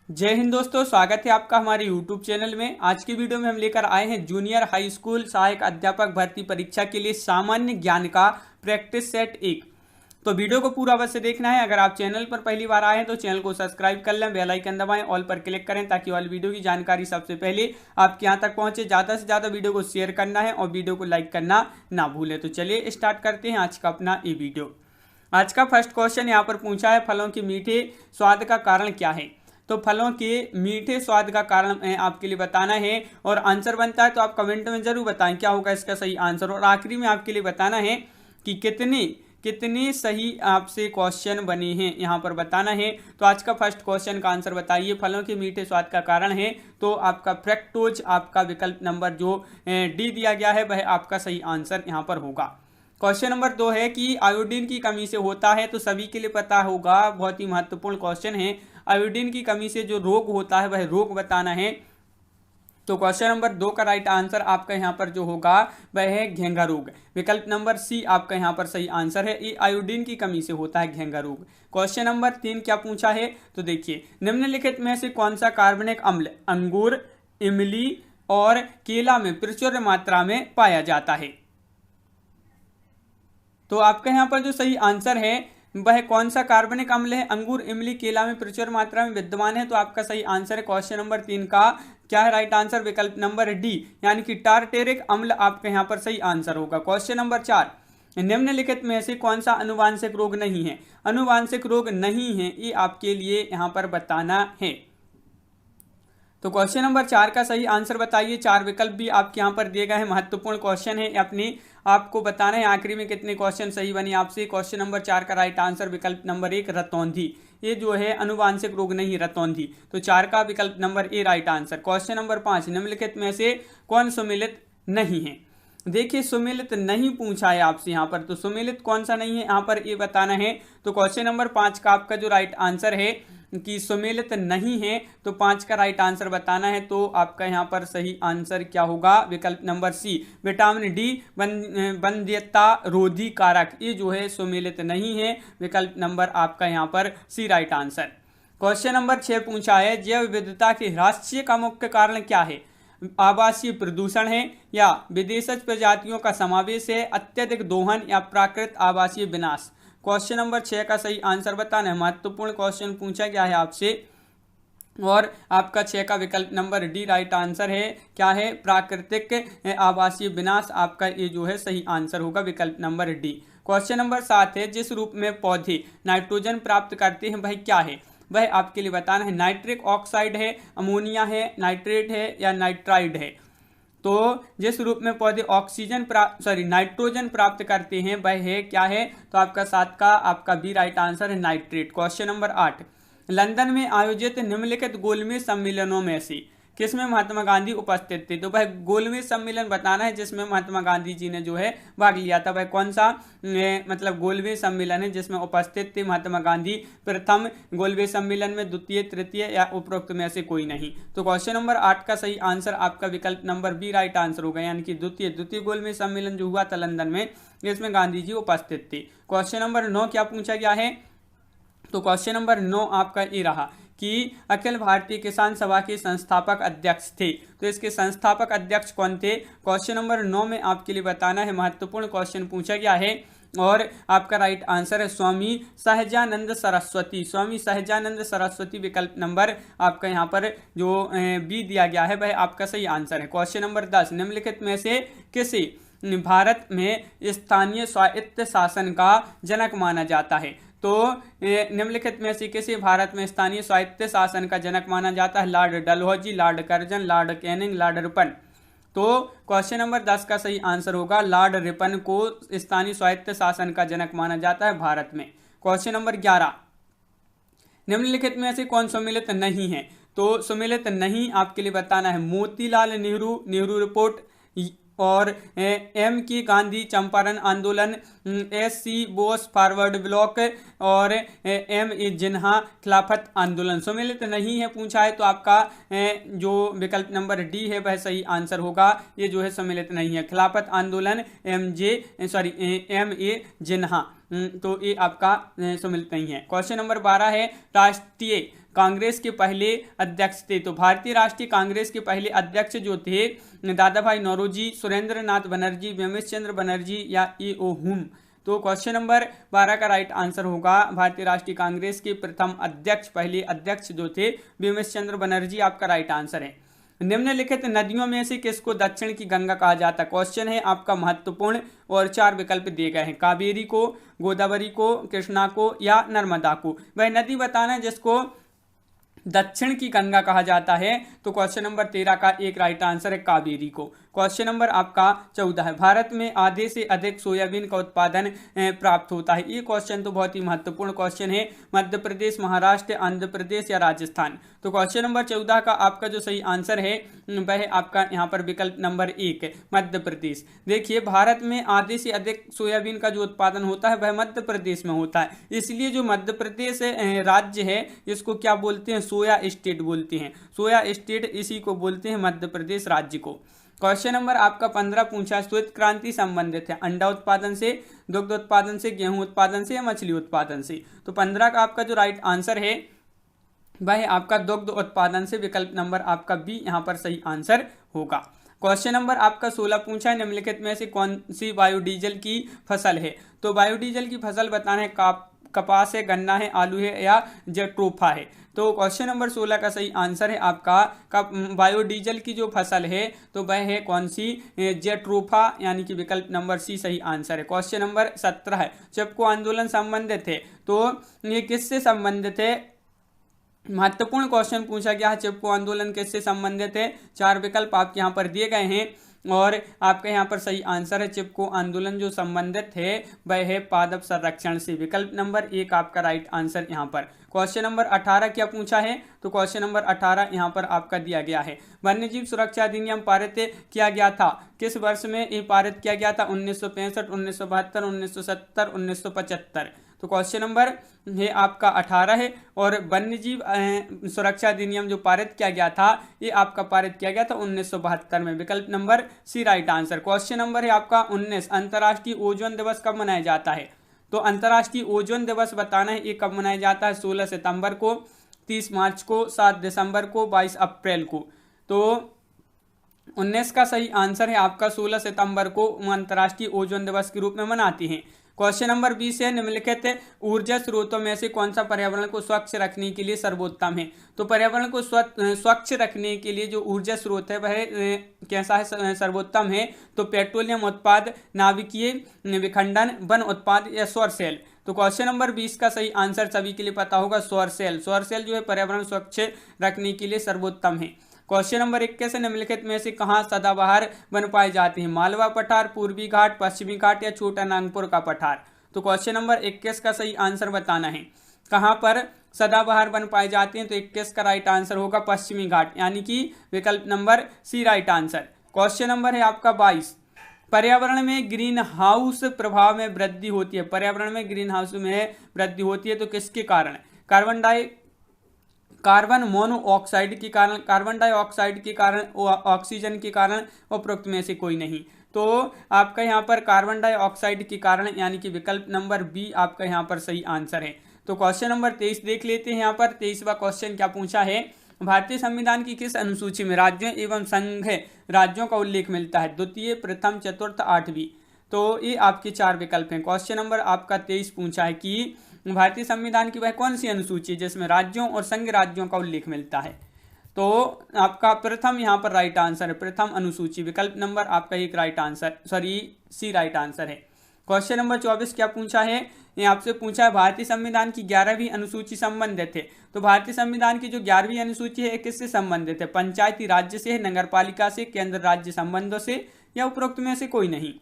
जय हिंद दोस्तों, स्वागत है आपका हमारे YouTube चैनल में। आज की वीडियो में हम लेकर आए हैं जूनियर हाई स्कूल सहायक अध्यापक भर्ती परीक्षा के लिए सामान्य ज्ञान का प्रैक्टिस सेट 1। तो वीडियो को पूरा अवश्य देखना है। अगर आप चैनल पर पहली बार आए हैं तो चैनल को सब्सक्राइब कर लें, बेल आइकन दबाएं, ऑल पर क्लिक करें ताकि ऑल वीडियो की जानकारी सबसे पहले आपके यहाँ तक पहुंचे। ज़्यादा से ज़्यादा वीडियो को शेयर करना है और वीडियो को लाइक करना ना भूलें। तो चलिए स्टार्ट करते हैं आज का अपना ये वीडियो। आज का फर्स्ट क्वेश्चन यहाँ पर पूछा है, फलों के मीठे स्वाद का कारण क्या है। तो फलों के मीठे स्वाद का कारण आपके लिए बताना है और आंसर बनता है तो आप कमेंट में जरूर बताएं क्या होगा इसका सही आंसर। और आखिरी में आपके लिए बताना है कि कितने कितने सही आपसे क्वेश्चन बने हैं, यहाँ पर बताना है। तो आज का फर्स्ट क्वेश्चन का आंसर बताइए, फलों के मीठे स्वाद का कारण है तो आपका फ्रक्टोज, आपका विकल्प नंबर जो डी दिया गया है वह आपका सही आंसर यहाँ पर होगा। क्वेश्चन नंबर 2 है कि आयोडीन की कमी से होता है, तो सभी के लिए पता होगा, बहुत ही महत्वपूर्ण क्वेश्चन है। आयोडीन की कमी से जो रोग होता है वह रोग बताना है। तो क्वेश्चन नंबर 2 का राइट आंसर आपका यहाँ पर जो होगा वह है घेंघा रोग। विकल्प नंबर सी आपका यहाँ पर सही आंसर है, ये आयोडीन की कमी से होता है घेंघा रोग। क्वेश्चन नंबर 3 क्या पूछा है, तो देखिए, निम्नलिखित में से कौन सा कार्बनिक अम्ल अंगूर, इमली और केला में प्रचुर मात्रा में पाया जाता है। तो आपका यहाँ पर जो सही आंसर है वह कौन सा कार्बनिक अम्ल है, अंगूर, इमली, केला में प्रचुर मात्रा में विद्यमान है। तो आपका सही आंसर है क्वेश्चन नंबर 3 का क्या है राइट आंसर, विकल्प नंबर डी यानी कि टारटेरिक अम्ल आपका यहाँ पर सही आंसर होगा। क्वेश्चन नंबर 4, निम्नलिखित में से कौन सा अनुवांशिक रोग नहीं है। अनुवांशिक रोग नहीं है ये आपके लिए यहाँ पर बताना है। तो क्वेश्चन नंबर 4 का सही आंसर बताइए। 4 विकल्प भी आपके यहाँ पर दिए गए हैं, महत्वपूर्ण क्वेश्चन है, अपनी आपको बताना है आखिरी में कितने क्वेश्चन सही बने आपसे। क्वेश्चन नंबर 4 का राइट आंसर विकल्प नंबर 1 रतौंधी, ये जो है अनुवांशिक रोग नहीं रतौंधी। तो 4 का विकल्प number A right answer. Question number 5, निम्नलिखित में से कौन सुमेलित नहीं है। देखिए, सुमेलित नहीं पूछा है आपसे यहाँ पर, तो सुमेलित कौन सा नहीं है यहाँ पर ये बताना है। तो क्वेश्चन नंबर 5 का आपका जो राइट आंसर है कि सुमेलित नहीं है, तो 5 का राइट आंसर बताना है। तो आपका यहाँ पर सही आंसर क्या होगा, विकल्प नंबर सी विटामिन डी वंध्यता रोधी कारक, ये जो है सुमेलित नहीं है। विकल्प नंबर आपका यहाँ पर सी राइट आंसर। क्वेश्चन नंबर 6 पूछा है, जैव विविधता के ह्रास का मुख्य कारण क्या है। आवासीय प्रदूषण है या विदेशज प्रजातियों का समावेश है, अत्यधिक दोहन या प्राकृतिक आवासीय विनाश। क्वेश्चन नंबर 6 का सही आंसर बताना है, महत्वपूर्ण क्वेश्चन पूछा गया है आपसे और आपका 6 का विकल्प नंबर डी राइट आंसर है। क्या है, प्राकृतिक आवासीय विनाश आपका ये जो है सही आंसर होगा, विकल्प नंबर डी। क्वेश्चन नंबर 7 है, जिस रूप में पौधे नाइट्रोजन प्राप्त करते हैं वह क्या है। वह आपके लिए बताना है, नाइट्रिक ऑक्साइड है, अमोनिया है, नाइट्रेट है या नाइट्राइड है। तो जिस रूप में पौधे नाइट्रोजन प्राप्त करते हैं वह है क्या है, तो आपका 7 का आपका बी राइट आंसर है, नाइट्रेट। क्वेश्चन नंबर 8, लंदन में आयोजित निम्नलिखित गोलमेज सम्मेलनों में से किसमें महात्मा गांधी उपस्थित थे। तो वह गोलमेज सम्मेलन बताना है जिसमें महात्मा गांधी जी ने जो है भाग लिया था। वह कौन सा मतलब गोलमेज सम्मेलन है जिसमें उपस्थित थे महात्मा गांधी। प्रथम गोलमेज सम्मेलन में, द्वितीय, तृतीय या उपरोक्त में से कोई नहीं। तो क्वेश्चन नंबर 8 का सही आंसर आपका विकल्प नंबर बी राइट आंसर होगा, यानी कि द्वितीय गोलमेज सम्मेलन जो हुआ था लंदन में, इसमें गांधी जी उपस्थित थे। क्वेश्चन नंबर 9 क्या पूछा गया है, तो क्वेश्चन नंबर 9 आपका ये रहा कि अखिल भारतीय किसान सभा के संस्थापक अध्यक्ष थे। तो इसके संस्थापक अध्यक्ष कौन थे, क्वेश्चन नंबर 9 में आपके लिए बताना है, महत्वपूर्ण क्वेश्चन पूछा गया है और आपका राइट आंसर है स्वामी सहजानंद सरस्वती। स्वामी सहजानंद सरस्वती विकल्प नंबर आपका यहाँ पर जो बी दिया गया है वह आपका सही आंसर है। क्वेश्चन नंबर 10, निम्नलिखित में से किसे भारत में स्थानीय स्वायत्त शासन का जनक माना जाता है। तो निम्नलिखित में से किसे भारत में स्थानीय स्वायत्त शासन का जनक माना जाता है। Lord Dalhousie, Lord Curzon, Lord Canning, Lord Ripon. तो क्वेश्चन नंबर 10 का सही आंसर होगा, लॉर्ड रिपन को स्थानीय स्वायत्त शासन का जनक माना जाता है भारत में। क्वेश्चन नंबर 11, निम्नलिखित में से कौन सम्मिलित नहीं है। तो सम्मिलित नहीं आपके लिए बताना है, मोतीलाल नेहरू, नेहरू रिपोर्ट और एम के गांधी चंपारण आंदोलन, S C Bose forward bloc और एम ए जिन्हा खिलाफत आंदोलन। सम्मिलित नहीं है पूछा है तो आपका जो विकल्प नंबर डी है वह सही आंसर होगा। ये जो है सम्मिलित नहीं है, खिलाफत आंदोलन एम ए जिन्हा, तो ये आपका सम्मिलित नहीं है। क्वेश्चन नंबर 12 है, राष्ट्रीय कांग्रेस के पहले अध्यक्ष थे? तो भारतीय राष्ट्रीय कांग्रेस के पहले अध्यक्ष जो थे दादा भाई नौरोजी, सुरेंद्र नाथ बनर्जी, बिमल चंद्र बनर्जी या ए.ओ. हुम? तो क्वेश्चन नंबर 12 का राइट आंसर होगा भारतीय राष्ट्रीय कांग्रेस के प्रथम अध्यक्ष, पहले अध्यक्ष जो थे बिमल चंद्र बनर्जी आपका राइट आंसर है। निम्नलिखित नदियों में से किसको दक्षिण की गंगा कहा जाता है? क्वेश्चन है आपका महत्वपूर्ण और 4 विकल्प दिए गए हैं। कावेरी को, गोदावरी को, कृष्णा को या नर्मदा को? वह नदी बताना है जिसको दक्षिण की गंगा कहा जाता है। तो क्वेश्चन नंबर 13 का एक राइट आंसर है कावेरी को। क्वेश्चन नंबर आपका 14 है, भारत में आधे से अधिक सोयाबीन का उत्पादन प्राप्त होता है? ये क्वेश्चन तो बहुत ही महत्वपूर्ण क्वेश्चन है। मध्य प्रदेश, महाराष्ट्र, आंध्र प्रदेश या राजस्थान? तो क्वेश्चन नंबर 14 का आपका जो सही आंसर है वह आपका यहाँ पर विकल्प नंबर 1 है, मध्य प्रदेश। देखिए, भारत में आधे से अधिक सोयाबीन का जो उत्पादन होता है वह मध्य प्रदेश में होता है, इसलिए जो मध्य प्रदेश राज्य है इसको क्या बोलते हैं? सोया स्टेट बोलते हैं। सोया स्टेट इसी को बोलते हैं, मध्य प्रदेश राज्य को। क्वेश्चन नंबर आपका 15 पूछा, श्वेत क्रांति संबंधित है अंडा उत्पादन से, दुग्ध उत्पादन से, गेहूं उत्पादन से या मछली उत्पादन से? तो 15 का आपका जो राइट आंसर है वह आपका दुग्ध उत्पादन से, विकल्प नंबर आपका बी यहाँ पर सही आंसर होगा। क्वेश्चन नंबर आपका 16 पूछा है, निम्नलिखित में से कौन सी बायोडीजल की फसल है? तो बायोडीजल की फसल बताना है कपास है, गन्ना है, आलू है या जेट्रोफा है? तो क्वेश्चन नंबर 16 का सही आंसर है आपका बायोडीजल की जो फसल है तो वह है कौन सी? जेट्रोफा, यानी कि विकल्प नंबर सी सही आंसर है। क्वेश्चन नंबर 17 है, चिपको आंदोलन संबंधित है, तो ये किससे संबंधित है? महत्वपूर्ण क्वेश्चन पूछा गया है, चिपको आंदोलन किससे संबंधित है? 4 विकल्प आपके यहाँ पर दिए गए हैं और आपके यहाँ पर सही आंसर है चिपको आंदोलन जो संबंधित है वह है पादप संरक्षण से, विकल्प नंबर 1 आपका राइट आंसर यहाँ पर। क्वेश्चन नंबर 18 क्या पूछा है? तो क्वेश्चन नंबर 18 यहाँ पर आपका दिया गया है, वन्यजीव सुरक्षा अधिनियम पारित किया गया था किस वर्ष में? ये पारित किया गया था 1965, 1972, 1970, 1975? तो क्वेश्चन नंबर ये आपका 18 है और वन्यजीव सुरक्षा अधिनियम जो पारित किया गया था ये आपका पारित किया गया था 1972 में, विकल्प number C right answer. Question number है आपका 19, अंतर्राष्ट्रीय ओजोन दिवस कब मनाया जाता है? तो अंतर्राष्ट्रीय ओजोन दिवस बताना है ये कब मनाया जाता है? 16 सितंबर को, 30 मार्च को, 7 दिसंबर को, 22 अप्रैल को? तो 19 का सही आंसर है आपका 16 सितंबर को अंतर्राष्ट्रीय ओजोन दिवस के रूप में मनाते हैं। क्वेश्चन नंबर 20 है, निम्नलिखित ऊर्जा स्रोतों में से कौन सा पर्यावरण को स्वच्छ रखने के लिए सर्वोत्तम है? तो पर्यावरण को स्वच्छ रखने के लिए जो ऊर्जा स्रोत है वह कैसा है? सर्वोत्तम है। तो पेट्रोलियम उत्पाद, नाभिकीय विखंडन, वन उत्पाद या सौर सेल? तो क्वेश्चन नंबर 20 का सही आंसर सभी के लिए पता होगा, सौर सेल। सौर सेल जो है पर्यावरण स्वच्छ रखने के लिए सर्वोत्तम है। क्वेश्चन नंबर 21 निम्नलिखित में से कहाँ सदाबहार वन पाए जाते हैं? मालवा पठार, पूर्वी घाट, पश्चिमी घाट या छोटा नागपुर का पठार? तो क्वेश्चन नंबर 21 का सही आंसर बताना है, कहाँ पर सदाबहार वन पाए जाते हैं? तो 21 का राइट आंसर होगा पश्चिमी घाट, यानी कि विकल्प number C right answer. Question number है आपका 22, पर्यावरण में ग्रीन हाउस प्रभाव में वृद्धि होती है। पर्यावरण में ग्रीन हाउस में वृद्धि होती है तो किसके कारण? कार्बन मोनोऑक्साइड के कारण, कार्बन डाइऑक्साइड के कारण, ऑक्सीजन के कारण, उपरोक्त में से कोई नहीं? तो आपका यहाँ पर कार्बन डाइऑक्साइड के कारण, यानी कि विकल्प नंबर बी आपका यहाँ पर सही आंसर है। तो क्वेश्चन नंबर 23 देख लेते हैं। यहाँ पर 23वां क्वेश्चन क्या पूछा है? भारतीय संविधान की किस अनुसूची में राज्यों एवं संघ राज्यों का उल्लेख मिलता है? द्वितीय, प्रथम, चतुर्थ, 8वीं? तो ये आपके 4 विकल्प हैं। क्वेश्चन नंबर आपका 23 पूछा है कि भारतीय संविधान की वह कौन सी अनुसूची है जिसमें राज्यों और संघ राज्यों का उल्लेख मिलता है? तो आपका प्रथम यहाँ पर राइट आंसर है, प्रथम अनुसूची, विकल्प नंबर आपका 1 right answer, sorry C right answer है। क्वेश्चन नंबर 24 क्या पूछा है? ये आपसे पूछा है भारतीय संविधान की 11वीं अनुसूची संबंधित है। तो भारतीय संविधान की जो 11वीं अनुसूची है किससे संबंधित है? पंचायती राज्य से, नगरपालिका से, केंद्र राज्य संबंधों से या उपरोक्त में से कोई नहीं?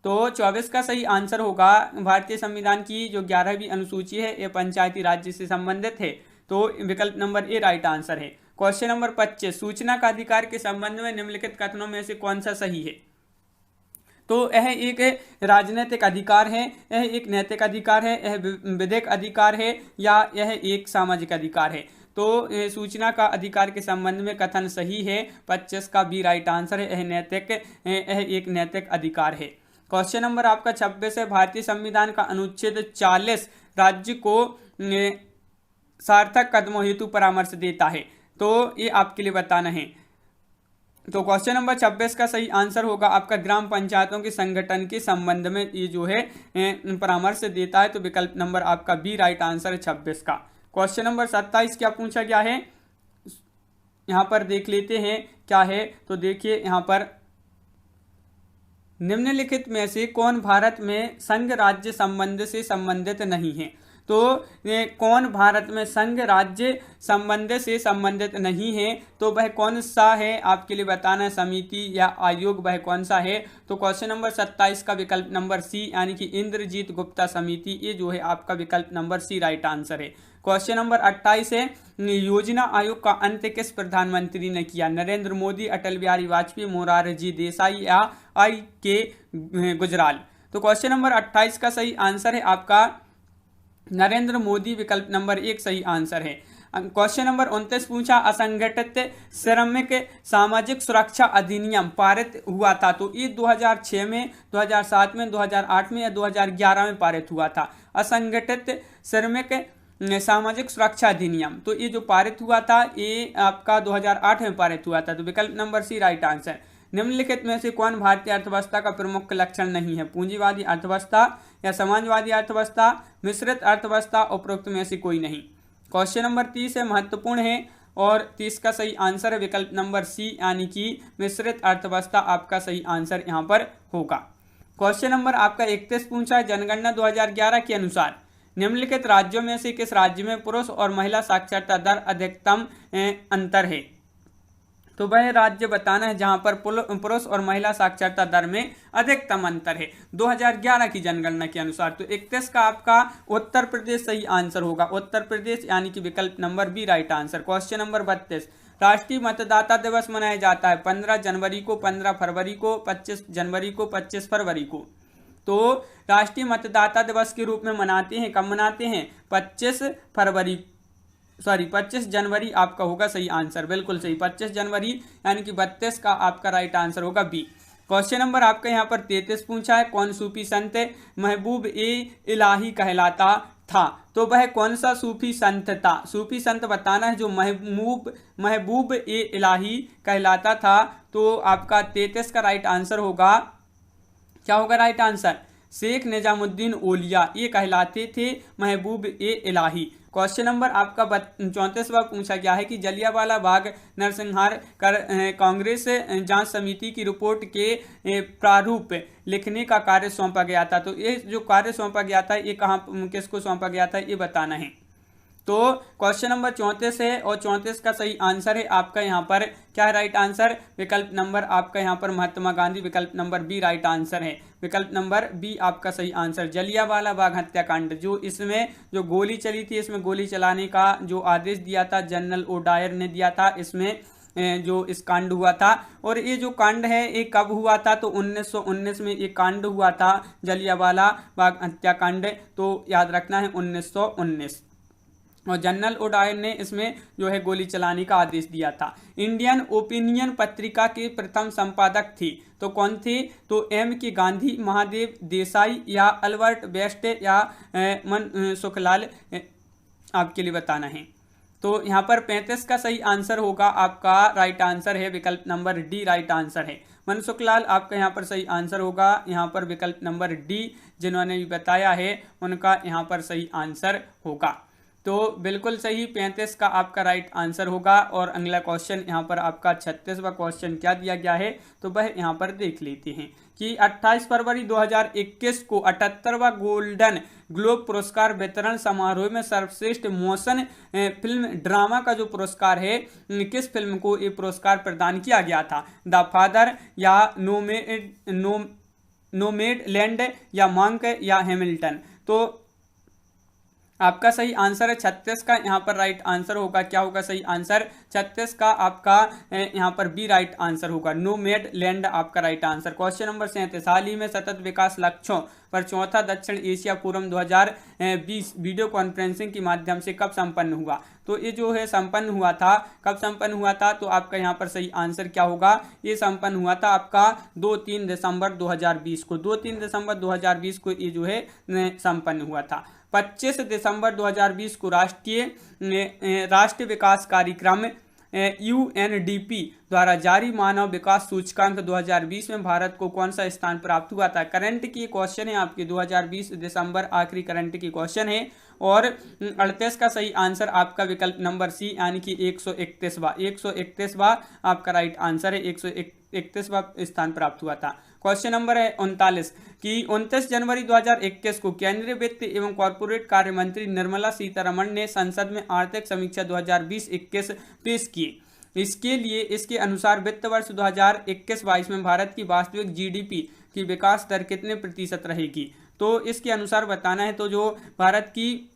तो 24 का सही आंसर होगा भारतीय संविधान की जो 11वीं अनुसूची है यह पंचायती राज्य से संबंधित है, तो विकल्प नंबर ए राइट आंसर है। क्वेश्चन नंबर 25, सूचना का अधिकार के संबंध में निम्नलिखित कथनों में से कौन सा सही है? तो यह एक राजनीतिक अधिकार है, यह एक नैतिक अधिकार है, यह विधिक अधिकार है या यह एक सामाजिक अधिकार है? तो सूचना का अधिकार के संबंध में कथन सही है, 25 का बी राइट आंसर है, यह एक नैतिक अधिकार है। क्वेश्चन नंबर आपका 26 है, भारतीय संविधान का अनुच्छेद 40 राज्य को सार्थक कदमों हेतु परामर्श देता है? तो ये आपके लिए बताना है। तो क्वेश्चन नंबर 26 का सही आंसर होगा आपका ग्राम पंचायतों के संगठन के संबंध में ये जो है परामर्श देता है। तो विकल्प नंबर आपका बी राइट आंसर है 26 का। क्वेश्चन नंबर 27 क्या पूछा गया है, यहाँ पर देख लेते हैं क्या है। तो देखिए यहाँ पर निम्नलिखित में से कौन भारत में संघ राज्य संबंध से संबंधित नहीं है? तो कौन भारत में संघ राज्य संबंध से संबंधित नहीं है? तो वह कौन सा है आपके लिए बताना है, समिति या आयोग, वह कौन सा है? तो क्वेश्चन नंबर 27 का विकल्प नंबर सी यानी कि इंद्रजीत गुप्ता समिति, ये जो है आपका विकल्प नंबर सी राइट आंसर है। क्वेश्चन नंबर 28 है योजना आयोग का अंत किस प्रधानमंत्री ने किया? नरेंद्र मोदी, अटल बिहारी वाजपेयी, मोरारजी देसाई या आई के गुजराल? तो क्वेश्चन नंबर 28 का सही आंसर है आपका नरेंद्र मोदी, विकल्प नंबर 1 सही आंसर है। क्वेश्चन नंबर 29 पूछा असंगठित श्रमिक सामाजिक सुरक्षा अधिनियम पारित हुआ था? तो ये 2006 में, 2007 में, 2008 में या 2011 में पारित हुआ था? असंगठित श्रमिक सामाजिक सुरक्षा अधिनियम, तो ये जो पारित हुआ था ये आपका 2008 में पारित हुआ था। तो विकल्प नंबर सी राइट आंसर। निम्नलिखित में से कौन भारतीय अर्थव्यवस्था का प्रमुख लक्षण नहीं है? पूंजीवादी अर्थव्यवस्था या समाजवादी अर्थव्यवस्था, मिश्रित अर्थव्यवस्था, उपरोक्त में से कोई नहीं। क्वेश्चन नंबर 30 है, महत्वपूर्ण है और 30 का सही आंसर है विकल्प नंबर सी यानी कि मिश्रित अर्थव्यवस्था आपका सही आंसर यहाँ पर होगा। क्वेश्चन नंबर आपका 31 पूछा है जनगणना 2011 के अनुसार निम्नलिखित राज्यों में से किस राज्य में पुरुष और महिला साक्षरता दर अधिकतम अंतर है? तो वह राज्य बताना है जहां पर पुरुष और महिला साक्षरता दर में अधिकतम अंतर है 2011 की जनगणना के अनुसार। तो 31 का आपका उत्तर प्रदेश सही आंसर होगा, उत्तर प्रदेश यानी कि विकल्प number B right answer. Question number 32 राष्ट्रीय मतदाता दिवस मनाया जाता है 15 जनवरी को, 15 फरवरी को, 25 जनवरी को, 25 फरवरी को? तो राष्ट्रीय मतदाता दिवस के रूप में मनाते हैं, कब मनाते हैं? 25 जनवरी आपका होगा सही आंसर, बिल्कुल सही 25 जनवरी यानी कि 32 का आपका राइट आंसर होगा बी। क्वेश्चन नंबर आपका यहाँ पर 33 पूछा है कौन सूफी संत महबूब ए इलाही कहलाता था? तो वह कौन सा सूफी संत था? सूफी संत बताना है जो महबूब ए इलाही कहलाता था। तो आपका 33 का राइट आंसर होगा, क्या होगा राइट आंसर? शेख निजामुद्दीन ओलिया, ये कहलाते थे महबूब ए इलाही। क्वेश्चन नंबर आपका 34वां पूछा गया है कि जलियांवाला बाग नरसंहार कर कांग्रेस जांच समिति की रिपोर्ट के प्रारूप लिखने का कार्य सौंपा गया था। तो ये जो कार्य सौंपा गया था ये कहाँ किसको सौंपा गया था ये बताना है। तो क्वेश्चन नंबर 34 है और 34 का सही आंसर है आपका यहाँ पर क्या है राइट आंसर? विकल्प नंबर आपका यहाँ पर महात्मा गांधी, विकल्प नंबर बी राइट आंसर है, विकल्प नंबर बी आपका सही आंसर। जलियांवाला बाग हत्याकांड जो इसमें जो गोली चली थी, इसमें गोली चलाने का जो आदेश दिया था जनरल ओ डायर ने दिया था, इसमें जो इस कांड हुआ था। और ये जो कांड है ये कब हुआ था? तो 1919 में ये कांड हुआ था जलियांवाला बाग हत्याकांड, तो याद रखना है 1919। और जनरल ओ डायर ने इसमें जो है गोली चलाने का आदेश दिया था। इंडियन ओपिनियन पत्रिका के प्रथम संपादक थे, तो कौन थे? तो एम के गांधी, महादेव देसाई या अल्बर्ट बेस्ट या मन सुखलाल आपके लिए बताना है। तो यहाँ पर 35 का सही आंसर होगा आपका राइट आंसर है विकल्प नंबर डी राइट आंसर है। मनसुखलाल आपका यहाँ पर सही आंसर होगा, यहाँ पर विकल्प नंबर डी जिन्होंने भी बताया है उनका यहाँ पर सही आंसर होगा। तो बिल्कुल सही 35 का आपका राइट आंसर होगा। और अगला क्वेश्चन यहाँ पर आपका 36वां क्वेश्चन क्या दिया गया है तो वह यहाँ पर देख लेते हैं कि 28 फरवरी 2021 को 78वां गोल्डन ग्लोब पुरस्कार वितरण समारोह में सर्वश्रेष्ठ मोशन फिल्म ड्रामा का जो पुरस्कार है किस फिल्म को ये पुरस्कार प्रदान किया गया था? द फादर या नोमैडलैंड या मंक या हैमिल्टन? तो आपका सही आंसर है 36 का यहाँ पर राइट आंसर होगा, क्या होगा सही आंसर? 36 का आपका यहाँ पर बी राइट आंसर होगा, नोमैडलैंड आपका राइट आंसर। क्वेश्चन नंबर 37 हाल ही में सतत विकास लक्ष्यों पर चौथा दक्षिण एशिया फोरम 2020 वीडियो कॉन्फ्रेंसिंग के माध्यम से कब संपन्न हुआ? तो ये जो है संपन्न हुआ था, कब संपन्न हुआ था? तो आपका यहाँ पर सही आंसर क्या होगा? ये संपन्न हुआ था आपका 2-3 दिसंबर 2020 को, 2-3 दिसंबर 2020 को ये जो है संपन्न हुआ था। 25 दिसंबर 2020 को राष्ट्रीय विकास कार्यक्रम UNDP द्वारा जारी मानव विकास सूचकांक 2020 में भारत को कौन सा स्थान प्राप्त हुआ था। करंट की क्वेश्चन है आपके 2020 दिसंबर आखिरी करंट की क्वेश्चन है। और 38 का सही आंसर आपका विकल्प नंबर सी यानी कि 131वां आपका राइट आंसर है। 131वां स्थान प्राप्त हुआ था। क्वेश्चन नंबर है 39 कि 29 जनवरी 2021 को केंद्रीय वित्त एवं कॉर्पोरेट कार्य मंत्री निर्मला सीतारमण ने संसद में आर्थिक समीक्षा 2020-21 पेश की। इसके अनुसार वित्त वर्ष 2021-22 में भारत की वास्तविक GDP की विकास दर कितने प्रतिशत रहेगी। तो इसके अनुसार बताना है। तो जो भारत की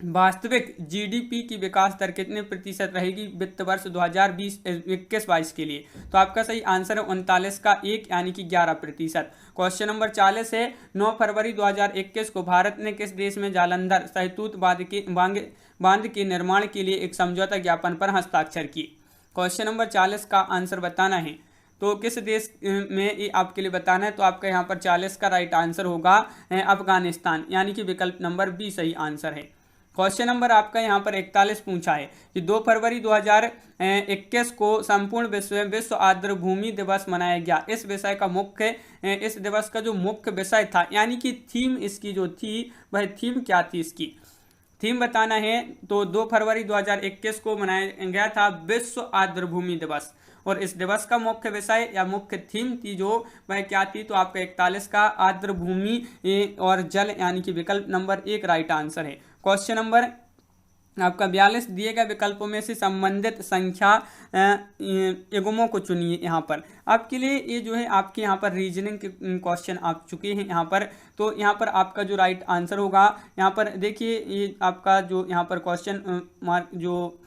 वास्तविक GDP की विकास दर कितने प्रतिशत रहेगी वित्त वर्ष 2020-21-22 के लिए। तो आपका सही आंसर है 39 का 1 यानी कि 11%। क्वेश्चन नंबर 40 है 9 फरवरी 2021 को भारत ने किस देश में जालंधर सहतूत बांध के निर्माण के लिए एक समझौता ज्ञापन पर हस्ताक्षर किए। क्वेश्चन नंबर 40 का आंसर बताना है। तो किस देश में ये आपके लिए बताना है। तो आपका यहाँ पर 40 का राइट आंसर होगा अफगानिस्तान यानी कि विकल्प नंबर बी सही आंसर है। क्वेश्चन नंबर आपका यहाँ पर 41 पूछा है कि 2 फरवरी 2021 को संपूर्ण विश्व आर्द्रभूमि दिवस मनाया गया। इस दिवस का जो मुख्य विषय था यानी कि थीम इसकी जो थी वह थीम क्या थी, इसकी थीम बताना है। तो 2 फरवरी 2021 को मनाया गया था विश्व आर्द्रभूमि दिवस। और इस दिवस का मुख्य विषय या मुख्य थीम थी जो वह क्या थी। तो आपका 41 का आर्द्रभूमि और जल यानी कि विकल्प नंबर 1 राइट आंसर है। क्वेश्चन नंबर आपका 42 दिए गए विकल्पों में से संबंधित संख्या युग्मों को चुनिए। यहाँ पर आपके लिए ये जो है आपके यहाँ पर रीजनिंग के क्वेश्चन आ चुके हैं यहाँ पर। तो यहाँ पर आपका जो राइट आंसर होगा यहाँ पर देखिए ये आपका जो यहाँ पर क्वेश्चन मार्क जो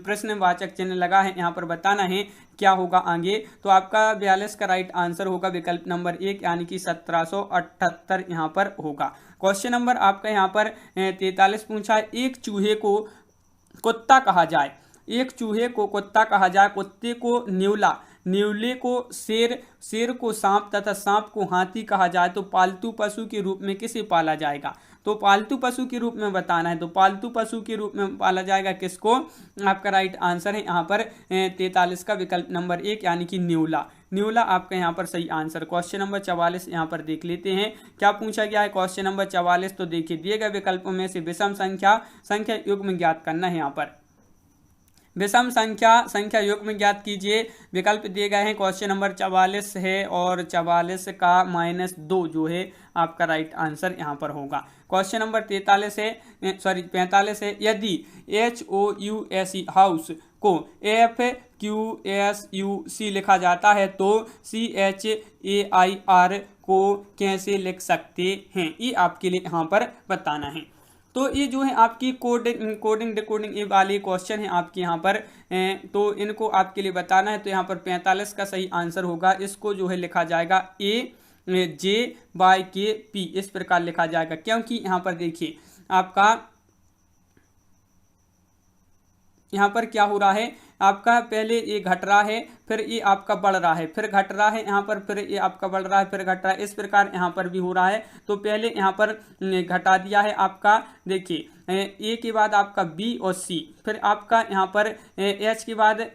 प्रश्नवाचक चिन्ह लगा है यहाँ पर बताना है क्या होगा आगे। तो आपका 42 का राइट आंसर होगा विकल्प नंबर 1 यानी कि 1778 यहाँ पर होगा। क्वेश्चन नंबर आपका यहाँ पर 43 पूछा है एक चूहे को कुत्ता कहा जाए। एक चूहे को कुत्ता कहा जाए, कुत्ते को न्यूला, न्यूले को शेर, शेर को सांप तथा सांप को हाथी कहा जाए तो पालतू पशु के रूप में किसे पाला जाएगा। तो पालतू पशु के रूप में बताना है। तो पालतू पशु के रूप में पाला जाएगा किसको। आपका राइट आंसर है यहाँ पर 43 का विकल्प नंबर 1 यानी कि न्यूला। न्यूला आपका यहाँ पर सही आंसर। क्वेश्चन नंबर 44 यहाँ पर देख लेते हैं क्या पूछा गया है। क्वेश्चन नंबर 44 तो देखिए दिए गए विकल्पों में से विषम संख्या युग्म ज्ञात करना है। यहाँ पर विषम संख्या युग्म ज्ञात कीजिए। विकल्प दिए गए हैं। क्वेश्चन नंबर 44 है और 44 का -2 जो है आपका राइट आंसर यहाँ पर होगा। क्वेश्चन नंबर 45 है यदि HOUSE हाउस को FQSUC लिखा जाता है तो CHAIR को कैसे लिख सकते हैं, ये आपके लिए यहाँ पर बताना है। तो ये जो है आपकी कोडिंग डिकोडिंग ये वाले क्वेश्चन है आपके यहाँ पर तो इनको आपके लिए बताना है। तो यहाँ पर 45 का सही आंसर होगा। इसको जो है लिखा जाएगा AJYKP इस प्रकार लिखा जाएगा क्योंकि यहाँ पर देखिए आपका यहाँ पर क्या हो रहा है। आपका पहले ये घट रहा है फिर ये आपका बढ़ रहा है फिर घट रहा है यहाँ पर फिर ये आपका बढ़ रहा है फिर घट रहा है, इस प्रकार यहाँ पर भी हो रहा है। तो पहले यहाँ पर घटा दिया है आपका देखिए ए के बाद आपका B और C फिर आपका यहाँ पर H के बाद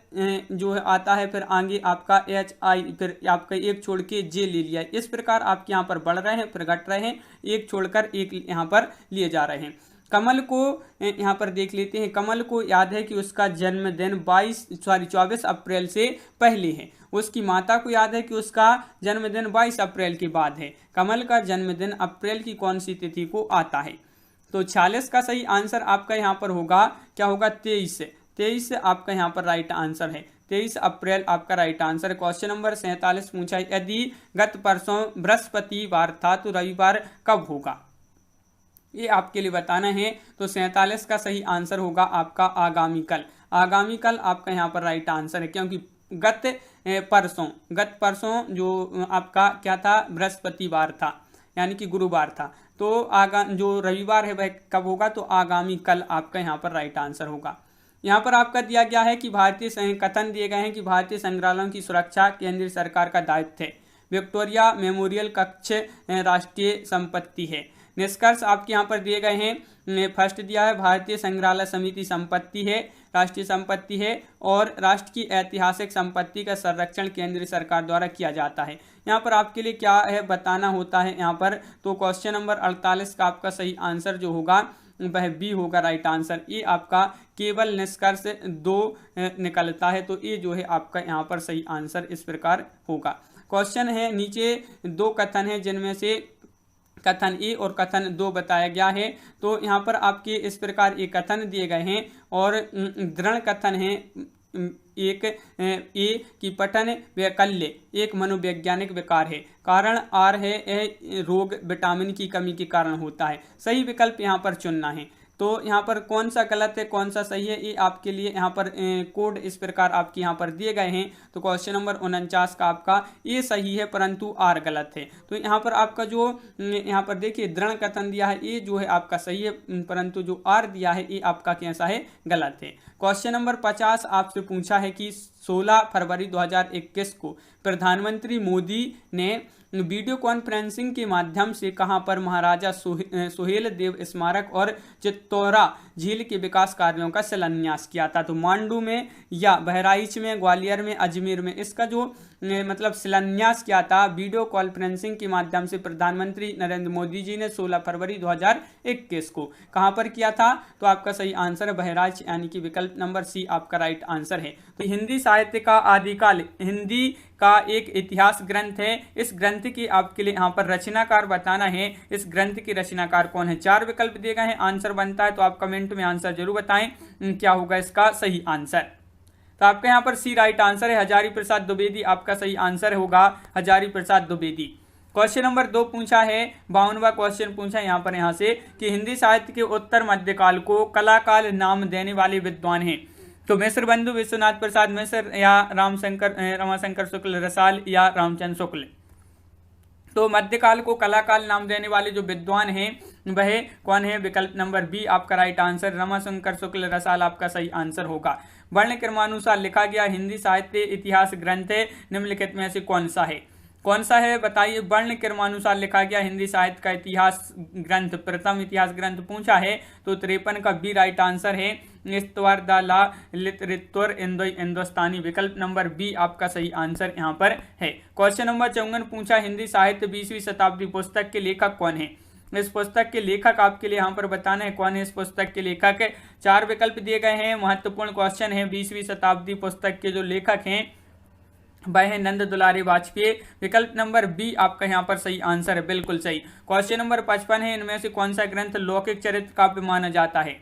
जो है आता है फिर आगे आपका HI फिर आपका एक छोड़ के J ले लिया है। इस प्रकार आपके यहाँ पर बढ़ रहे हैं फिर घट रहे हैं, एक छोड़कर एक यहाँ पर लिए जा रहे हैं। कमल को यहाँ पर देख लेते हैं। कमल को याद है कि उसका जन्मदिन 24 अप्रैल से पहले है। उसकी माता को याद है कि उसका जन्मदिन 22 अप्रैल के बाद है। कमल का जन्मदिन अप्रैल की कौन सी तिथि को आता है। तो 46 का सही आंसर आपका यहाँ पर होगा क्या होगा 23 आपका यहाँ पर राइट आंसर है। 23 अप्रैल आपका राइट आंसर है। क्वेश्चन नंबर 47 पूछा है यदि गत परसों बृहस्पतिवार था तो रविवार कब होगा, ये आपके लिए बताना है। तो 47 का सही आंसर होगा आपका आगामी कल। आगामी कल आपका यहाँ पर राइट आंसर है क्योंकि गत परसों जो आपका क्या था बृहस्पतिवार था यानी कि गुरुवार था। तो जो रविवार है वह कब होगा, तो आगामी कल आपका यहाँ पर राइट आंसर होगा। यहाँ पर आपका दिया गया है कि कथन दिए गए हैं कि भारतीय संग्रहालयों की सुरक्षा केंद्र सरकार का दायित्व है। विक्टोरिया मेमोरियल कक्ष राष्ट्रीय संपत्ति है। निष्कर्ष आपके यहाँ पर दिए गए हैं। फर्स्ट दिया है भारतीय संग्रहालय समिति संपत्ति है, राष्ट्रीय संपत्ति है, और राष्ट्र की ऐतिहासिक संपत्ति का संरक्षण केंद्रीय सरकार द्वारा किया जाता है। यहाँ पर आपके लिए क्या है बताना होता है यहाँ पर। तो क्वेश्चन नंबर 48 का आपका सही आंसर जो होगा वह बी होगा राइट आंसर। ये आपका केवल निष्कर्ष 2 निकलता है, तो ये जो है आपका यहाँ पर सही आंसर इस प्रकार होगा। क्वेश्चन है नीचे 2 कथन है, जिनमें से कथन ए और कथन 2 बताया गया है। तो यहाँ पर आपके इस प्रकार ये कथन दिए गए हैं, और दृढ़ कथन है एक ए की पठन वैकल्य एक मनोवैज्ञानिक विकार है, कारण आर है यह रोग विटामिन की कमी के कारण होता है। सही विकल्प यहाँ पर चुनना है। तो यहाँ पर कौन सा गलत है कौन सा सही है, ये आपके लिए यहाँ पर कोड इस प्रकार आपके यहाँ पर दिए गए हैं। तो क्वेश्चन नंबर 49 का आपका ये सही है, परंतु आर गलत है। तो यहाँ पर आपका जो यहाँ पर देखिए दृढ़ कथन दिया है ये जो है आपका सही है, परंतु जो आर दिया है ये आपका कैसा है, गलत है। क्वेश्चन नंबर 50 आपसे पूछा है कि 16 फरवरी 2021 को प्रधानमंत्री मोदी ने वीडियो कॉन्फ्रेंसिंग के माध्यम से कहां पर महाराजा सुहेल देव स्मारक और चित्तौरा झील के विकास कार्यों का शिलान्यास किया था। तो मांडू में या बहराइच में, ग्वालियर में, अजमेर में इसका जो मतलब शिलान्यास किया था वीडियो कॉन्फ्रेंसिंग के माध्यम से प्रधानमंत्री नरेंद्र मोदी जी ने 16 फरवरी 2021 को कहां पर किया था। तो आपका सही आंसर है बहराइच, यानी कि विकल्प नंबर सी आपका राइट आंसर है। तो हिंदी साहित्य का आदिकाल हिंदी का एक इतिहास ग्रंथ है। इस ग्रंथ की आपके लिए यहाँ पर रचनाकार बताना है। इस ग्रंथ के रचनाकार कौन है, 4 विकल्प दिए गए हैं, आंसर बनता है। तो आप कमेंट में आंसर जरूर बताएं क्या होगा इसका सही आंसर। तो आपका यहाँ पर सी राइट आंसर है, हजारी प्रसाद द्विवेदी आपका सही आंसर होगा, हजारी प्रसाद द्विवेदी। क्वेश्चन नंबर 2 पूछा है, 52वां क्वेश्चन पूछा है यहाँ से कि हिंदी साहित्य के उत्तर मध्यकाल को कलाकाल नाम देने वाले विद्वान हैं। तो मिश्र बंधु विश्वनाथ प्रसाद मिश्र या रमाशंकर शुक्ल रसाल या रामचंद्र शुक्ल। तो मध्यकाल को कलाकाल नाम देने वाले जो विद्वान हैं वह कौन है, विकल्प नंबर बी आपका राइट आंसर, रमाशंकर शुक्ल रसाल आपका सही आंसर होगा। वर्ण क्रमानुसार लिखा गया हिंदी साहित्य इतिहास ग्रंथ निम्नलिखित में से कौन सा है बताइए। वर्ण क्रमानुसार लिखा गया हिंदी साहित्य का इतिहास ग्रंथ, प्रथम इतिहास ग्रंथ पूछा है तो 53 का बी राइट आंसर है, इस्तवार दाला लितरित्वर हिंदुस्तानी, विकल्प नंबर बी आपका सही आंसर यहाँ पर है। क्वेश्चन नंबर 54 पूछा हिंदी साहित्य 20वीं शताब्दी पुस्तक के लेखक कौन है। इस पुस्तक के लेखक आपके लिए यहाँ पर बताना है कौन है इस पुस्तक के लेखक। 4 विकल्प दिए गए हैं, महत्वपूर्ण क्वेश्चन है। 20वीं शताब्दी पुस्तक के जो लेखक हैं वह है नंद दुलारी वाजपेयी, विकल्प नंबर बी आपका यहाँ पर सही आंसर है, बिल्कुल सही। क्वेश्चन नंबर 55 है, इनमें से कौन सा ग्रंथ लौकिक चरित्र काव्य माना जाता है।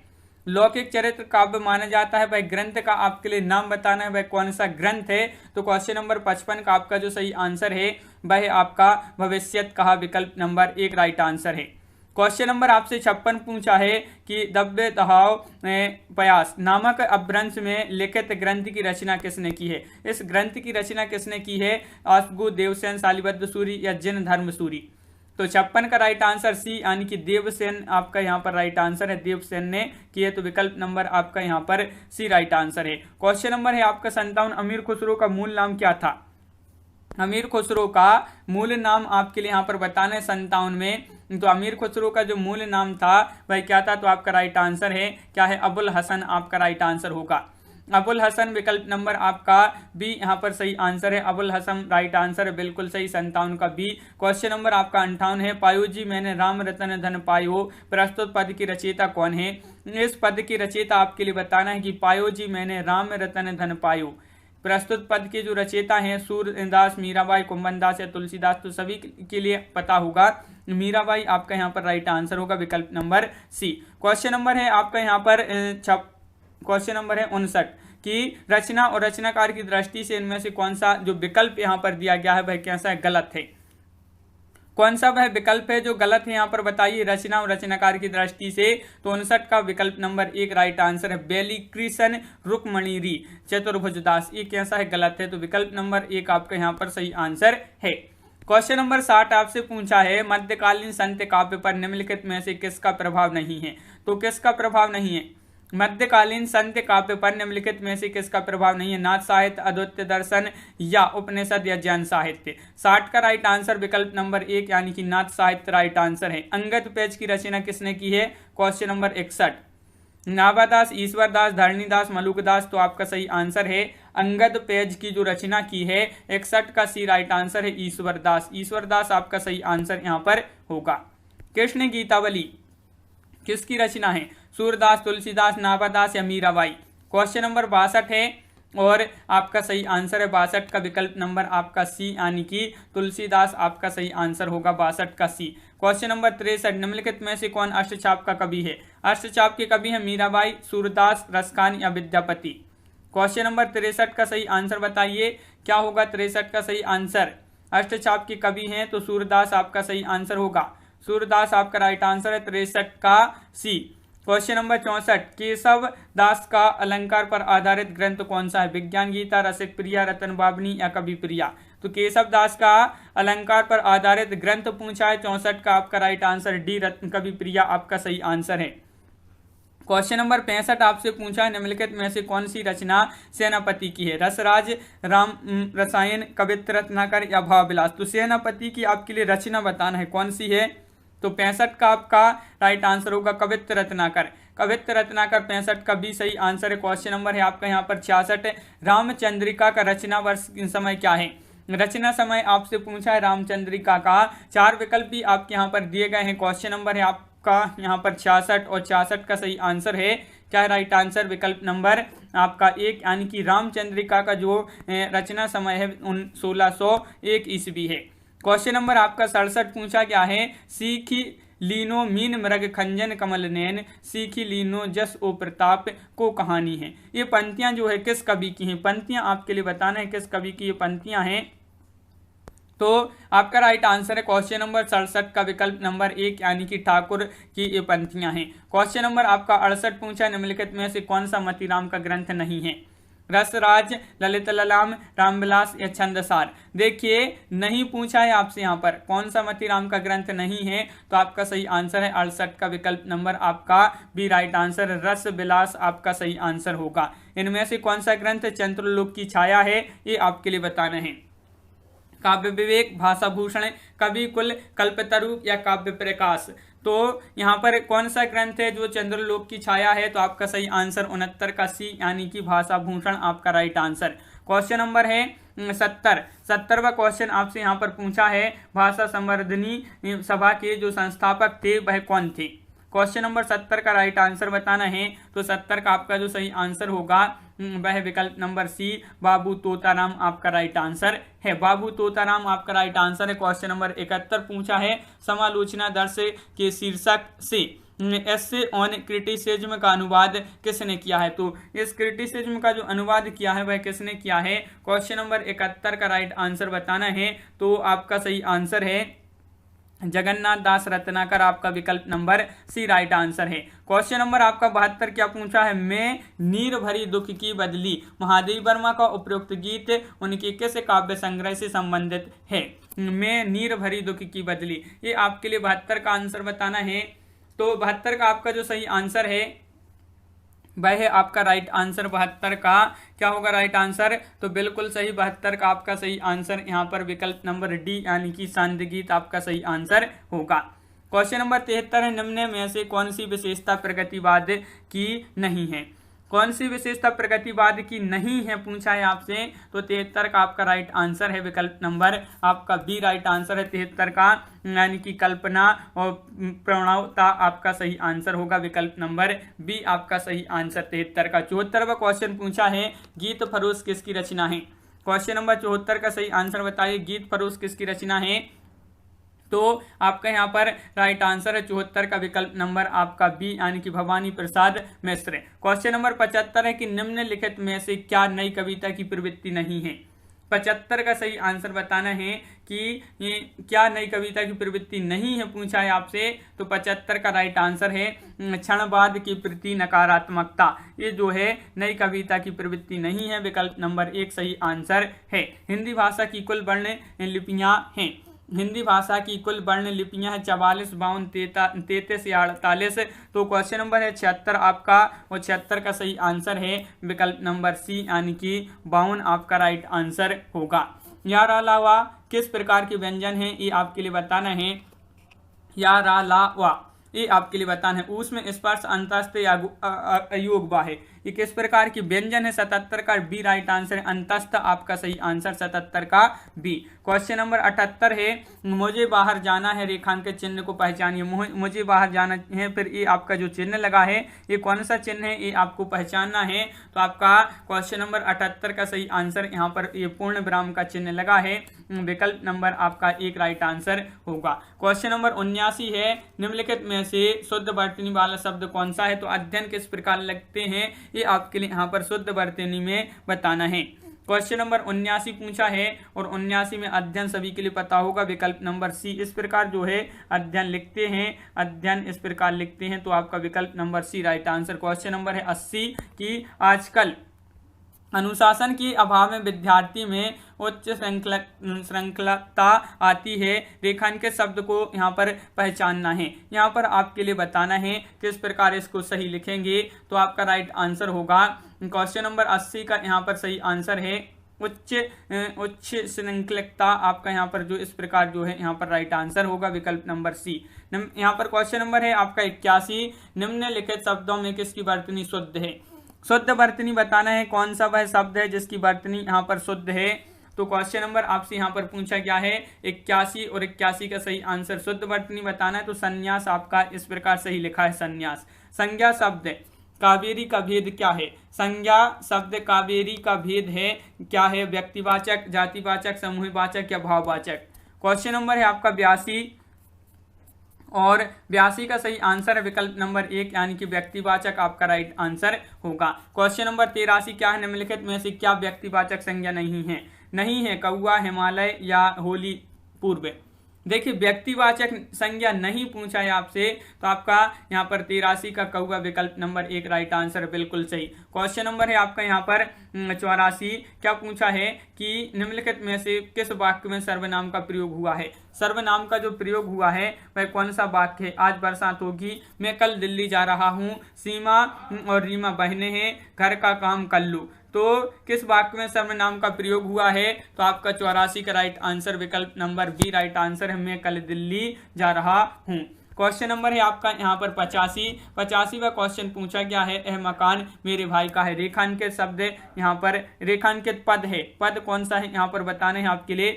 लौकिक चरित्र काव्य माना जाता है, वह ग्रंथ का आपके लिए नाम बताना है, वह कौन सा ग्रंथ है। तो क्वेश्चन नंबर 55 का आपका जो सही आंसर है वह आपका भविष्यत कहा, विकल्प नंबर 1 राइट आंसर है। क्वेश्चन नंबर आपसे 56 पूछा है कि दव्य दहाव प्रयास नामक अपभ्रंश में लिखित ग्रंथ की रचना किसने की है। इस ग्रंथ की रचना किसने की है, असगु, देवसेन, शालिबद्ध सूरी या जिन धर्म सूरी। तो 56 का राइट आंसर सी यानी कि देवसेन आपका यहाँ पर राइट आंसर है, देवसेन ने किए, तो विकल्प नंबर आपका यहाँ पर सी राइट आंसर है। क्वेश्चन नंबर है आपका 57, अमीर खुसरो का मूल नाम क्या था। अमीर खुसरो का मूल नाम आपके लिए यहाँ पर बताना है 57 में। तो अमीर खुसरो का जो मूल नाम था वह क्या था, तो आपका राइट आंसर है क्या है, अबुल हसन आपका राइट आंसर होगा, अबुल हसन, विकल्प नंबर आपका बी यहाँ पर सही आंसर है, अबुल हसन राइट आंसर है, बिल्कुल सही, 57 का बी। क्वेश्चन नंबर आपका 58 है, पायो जी मैंने राम रतन धन पायो, प्रस्तुत पद की रचयिता कौन है। इस पद की रचयिता आपके लिए बताना है कि पायो जी मैंने राम रतन धन पायो, प्रस्तुत पद के जो रचयिता हैं सूरदास, मीराबाई, कुंभन दास या तुलसीदास। तो सभी के लिए पता होगा मीराबाई आपका यहाँ पर राइट आंसर होगा, विकल्प नंबर सी। क्वेश्चन नंबर है आपका यहाँ पर क्वेश्चन नंबर है 59 कि रचना और रचनाकार की दृष्टि से इनमें से कौन सा जो विकल्प यहाँ पर दिया गया है वह कैसा है, गलत है। कौन सा वह विकल्प है जो गलत है यहाँ पर बताइए रचना और रचनाकार की दृष्टि से। तो 59 का विकल्प नंबर 1 राइट आंसर है, बेली कृष्ण रुक्मणीरी चतुर्भुजदास, ये कैसा है, गलत है। तो विकल्प नंबर 1 आपका यहाँ पर सही आंसर है। क्वेश्चन नंबर 60 आपसे पूछा है, मध्यकालीन संत काव्य पर निम्नलिखित में से किसका प्रभाव नहीं है। तो किसका प्रभाव नहीं है, मध्यकालीन संत काव्य पर निम्नलिखित में से किसका प्रभाव नहीं है? नाथ साहित्य, अद्वैत दर्शन या उपनिषद या जैन साहित्य। 60 का राइट आंसर विकल्प नंबर 1 यानी कि नाथ साहित्य राइट आंसर है। अंगद पेज की रचना किसने की है? Question number 61। नाभादास, ईश्वरदास, धरणीदास, मलुकदास, तो आपका सही आंसर है अंगद पेज की जो रचना की है। 61 का सी राइट आंसर है ईश्वरदास। ईश्वरदास आपका सही आंसर यहाँ पर होगा। कृष्ण गीतावली किसकी रचना है? सूरदास, तुलसीदास, नाभादास या मीराबाई। क्वेश्चन नंबर 62 है और आपका सही आंसर है 62 का विकल्प नंबर आपका सी यानी कि तुलसीदास आपका सही आंसर होगा 62 का सी। क्वेश्चन नंबर 63 निम्नलिखित में से कौन अष्टचाप का कवि है? अष्टचाप के कवि है मीराबाई, सूरदास, रसखान या विद्यापति। क्वेश्चन नंबर 63 का सही आंसर बताइए क्या होगा? 63 का सही आंसर अष्टचाप के कवि हैं तो सूरदास आपका सही आंसर होगा। सूरदास आपका राइट आंसर है 63 का सी। क्वेश्चन नंबर 64 केशव दास का अलंकार पर आधारित ग्रंथ कौन सा है? विज्ञान गीता, रसिक प्रिया, रतन बाबनी या कवि प्रिया। तो केशव दास का अलंकार पर आधारित ग्रंथ पूछा है। 64 का आपका राइट आंसर डी रत्न कवि प्रिया आपका सही आंसर है। क्वेश्चन नंबर 65 आपसे पूछा है निम्नलिखित में से कौन सी रचना सेनापति की है? रसराज, राम रसायन, कवित्त रत्नाकर या भावविलास। तो सेनापति की आपके लिए रचना बताना है कौन सी है? तो 65 का आपका राइट आंसर होगा कवित्त रत्नाकर। कवित्त रत्नाकर 65 का भी सही आंसर है। क्वेश्चन नंबर है आपका यहाँ पर 66 रामचंद्रिका का रचना वर्ष समय क्या है? रचना समय आपसे पूछा है रामचंद्रिका का। 4 विकल्प भी आपके यहाँ पर दिए गए हैं। क्वेश्चन नंबर है आपका यहाँ पर 66 और 66 का सही आंसर है क्या है? राइट आंसर विकल्प नंबर आपका 1 यानी कि रामचंद्रिका का जो रचना समय है 1601 ईस्वी है। क्वेश्चन नंबर आपका 67 पूछा गया है सीखी लीनो मीन मृग खंजन कमल नैन, सीखी लीनो जस ओ प्रताप को कहानी है। ये पंक्तियां जो है किस कवि की हैं? पंक्तियां आपके लिए बताना है किस कवि की ये पंक्तियां हैं। तो आपका राइट आंसर है क्वेश्चन नंबर 67 का विकल्प नंबर 1 यानी कि ठाकुर की ये पंक्तियां हैं। क्वेश्चन नंबर आपका 68 पूछा निम्नलिखित में से कौन सा मतीराम का ग्रंथ नहीं है? रसराज, ललित ललाम, रामविलास या छंदसार। देखिए नहीं पूछा है आपसे यहाँ पर कौन सा मतीराम का ग्रंथ नहीं है तो आपका सही आंसर है 68 का विकल्प नंबर आपका भी राइट आंसर रस विलास आपका सही आंसर होगा। इनमें से कौन सा ग्रंथ चंद्रलोक की छाया है ये आपके लिए बताना है। काव्य विवेक, भाषा भूषण, कवि कुल, कल्पतरु या काव्य प्रकाश। तो यहाँ पर कौन सा ग्रंथ है जो चंद्रलोक की छाया है? तो आपका सही आंसर 69 का सी यानी कि भाषा भूषण आपका राइट आंसर। क्वेश्चन नंबर है 70वां क्वेश्चन आपसे यहाँ पर पूछा है भाषा संवर्धनी सभा के जो संस्थापक थे वह कौन थे? क्वेश्चन नंबर 70 का राइट आंसर बताना है। तो 70 का आपका जो सही आंसर होगा वह विकल्प नंबर सी बाबू तोताराम आपका राइट आंसर है। बाबू तोताराम आपका राइट आंसर है। क्वेश्चन नंबर 71 पूछा है समालोचना दर्श के शीर्षक से एसे ऑन क्रिटिसिज्म का अनुवाद किसने किया है? तो इस क्रिटिसिज्म का जो अनुवाद किया है वह किसने किया है? क्वेश्चन नंबर 71 का राइट आंसर बताना है। तो आपका सही आंसर है जगन्नाथ दास रत्नाकर आपका विकल्प नंबर सी राइट आंसर है। क्वेश्चन नंबर आपका 72 क्या पूछा है? मैं नीर भरी दुख की बदली महादेव वर्मा का उपयुक्त गीत उनके किस काव्य संग्रह से संबंधित है? मैं नीर भरी दुख की बदली ये आपके लिए 72 का आंसर बताना है। तो 72 का आपका जो सही आंसर है वह है आपका राइट आंसर 72 का क्या होगा राइट आंसर? तो बिल्कुल सही 72 का आपका सही आंसर यहाँ पर विकल्प नंबर डी यानी कि सांध्य गीत आपका सही आंसर होगा। क्वेश्चन नंबर 73 है निम्न में से कौन सी विशेषता प्रगतिवाद की नहीं है? कौन सी विशेषता प्रगतिवाद की नहीं है पूछा है आपसे। तो 73 का आपका राइट आंसर है विकल्प नंबर आपका बी राइट आंसर है 73 का यानी कि कल्पना और प्रणवता आपका सही आंसर होगा विकल्प नंबर बी आपका सही आंसर 73 का। 74वां क्वेश्चन पूछा है गीत फरोश किसकी रचना है? क्वेश्चन नंबर 74 का सही आंसर बताइए गीत फरोश किसकी रचना है? तो आपका यहाँ पर राइट आंसर है 74 का विकल्प नंबर आपका बी यानी कि भवानी प्रसाद मिश्र। क्वेश्चन नंबर 75 है कि निम्नलिखित में से क्या नई कविता की प्रवृत्ति नहीं है? 75 का सही आंसर बताना है कि ये क्या नई कविता की प्रवृत्ति नहीं है पूछा है आपसे। तो 75 का राइट आंसर है क्षणवाद के प्रति नकारात्मकता ये जो है नई कविता की प्रवृत्ति नहीं है विकल्प नंबर 1 सही आंसर है। हिंदी भाषा की कुल वर्ण लिपियां हैं हिंदी भाषा की कुल वर्ण लिपियां हैं 44, 52, 33 या 48। तो क्वेश्चन नंबर है 76 आपका, और 76 का सही आंसर है विकल्प नंबर सी यानी कि 52 आपका राइट आंसर होगा। यार अलावा किस प्रकार के व्यंजन है ये आपके लिए बताना है। यार अलावा ये आपके लिए बताना है। ऊष्म स्पर्श अंतस्थ या अयोग्य है, ये किस प्रकार की व्यंजन है। 77 का बी राइट आंसर है, अंतस्थ आपका सही आंसर 77 का बी। क्वेश्चन नंबर 78 है, मुझे बाहर जाना है रेखांकित चिन्ह को पहचानिए। मुझे बाहर जाना है, फिर ये आपका जो चिन्ह लगा है ये कौन सा चिन्ह है ये आपको पहचानना है। तो आपका क्वेश्चन नंबर 78 का सही आंसर यहाँ पर ये पूर्ण विराम का चिन्ह लगा है, विकल्प नंबर आपका एक राइट आंसर होगा। क्वेश्चन नंबर 79 है, निम्नलिखित में से शुद्ध वर्तनी वाला शब्द कौन सा है। तो अध्ययन किस प्रकार लगते हैं ये आपके लिए यहाँ पर शुद्ध वर्तनी में बताना है। क्वेश्चन नंबर 79 पूछा है, और 79 में अध्ययन सभी के लिए पता होगा, विकल्प नंबर सी। इस प्रकार जो है अध्ययन लिखते हैं, अध्ययन इस प्रकार लिखते हैं, तो आपका विकल्प number C right answer. Question number है 80 की आजकल अनुशासन के अभाव में विद्यार्थी में उच्च श्रृंखलता आती है, रेखांकित शब्द को यहाँ पर पहचानना है। यहाँ पर आपके लिए बताना है किस प्रकार इसको सही लिखेंगे, तो आपका राइट आंसर होगा क्वेश्चन नंबर 80 का यहाँ पर सही आंसर है उच्च श्रृंखलता। आपका यहाँ पर जो इस प्रकार जो है यहाँ पर राइट आंसर होगा विकल्प नंबर सी। यहाँ पर क्वेश्चन नंबर है आपका 81, निम्नलिखित शब्दों में किसकी वर्तनी शुद्ध है। शुद्ध वर्तनी बताना है, कौन सा वह शब्द है जिसकी वर्तनी यहाँ पर शुद्ध है। तो क्वेश्चन नंबर आपसे यहाँ पर पूछा गया है 81, और 81 का सही आंसर शुद्ध वर्तनी बताना है। तो संन्यास आपका इस प्रकार सही लिखा है, संन्यास। संज्ञा शब्द कावेरी का भेद क्या है। संज्ञा शब्द कावेरी का भेद है क्या है, व्यक्तिवाचक, जातिवाचक, समूहवाचक या भाववाचक। क्वेश्चन नंबर है आपका 82, और 82 का सही आंसर है विकल्प नंबर 1 यानी कि व्यक्तिवाचक आपका राइट आंसर होगा। क्वेश्चन नंबर 83 क्या है, निम्नलिखित में से क्या व्यक्तिवाचक संज्ञा नहीं है। नहीं है कौआ, हिमालय या होली पूर्व। देखिए व्यक्तिवाचक संज्ञा नहीं पूछा है आपसे, तो आपका यहाँ पर 83 का कौआ विकल्प नंबर 1 राइट आंसर बिल्कुल सही। क्वेश्चन नंबर है आपका यहाँ पर 84, क्या पूछा है कि निम्नलिखित में से किस वाक्य में सर्वनाम का प्रयोग हुआ है। सर्वनाम का जो प्रयोग हुआ है वह कौन सा वाक्य है। आज बरसात होगी, मैं कल दिल्ली जा रहा हूँ, सीमा और रीमा बहनें हैं, घर का काम कर लूँ। तो किस वाक्य में सर्वनाम का प्रयोग हुआ है, तो आपका 84 का राइट आंसर विकल्प नंबर बी राइट आंसर है, मैं कल दिल्ली जा रहा हूँ। क्वेश्चन नंबर है आपका यहाँ पर 85वां क्वेश्चन पूछा गया है, यह मकान मेरे भाई का है। रेखांकित शब्द यहाँ पर रेखांकित पद है, पद कौन सा है यहाँ पर बताना है आपके लिए।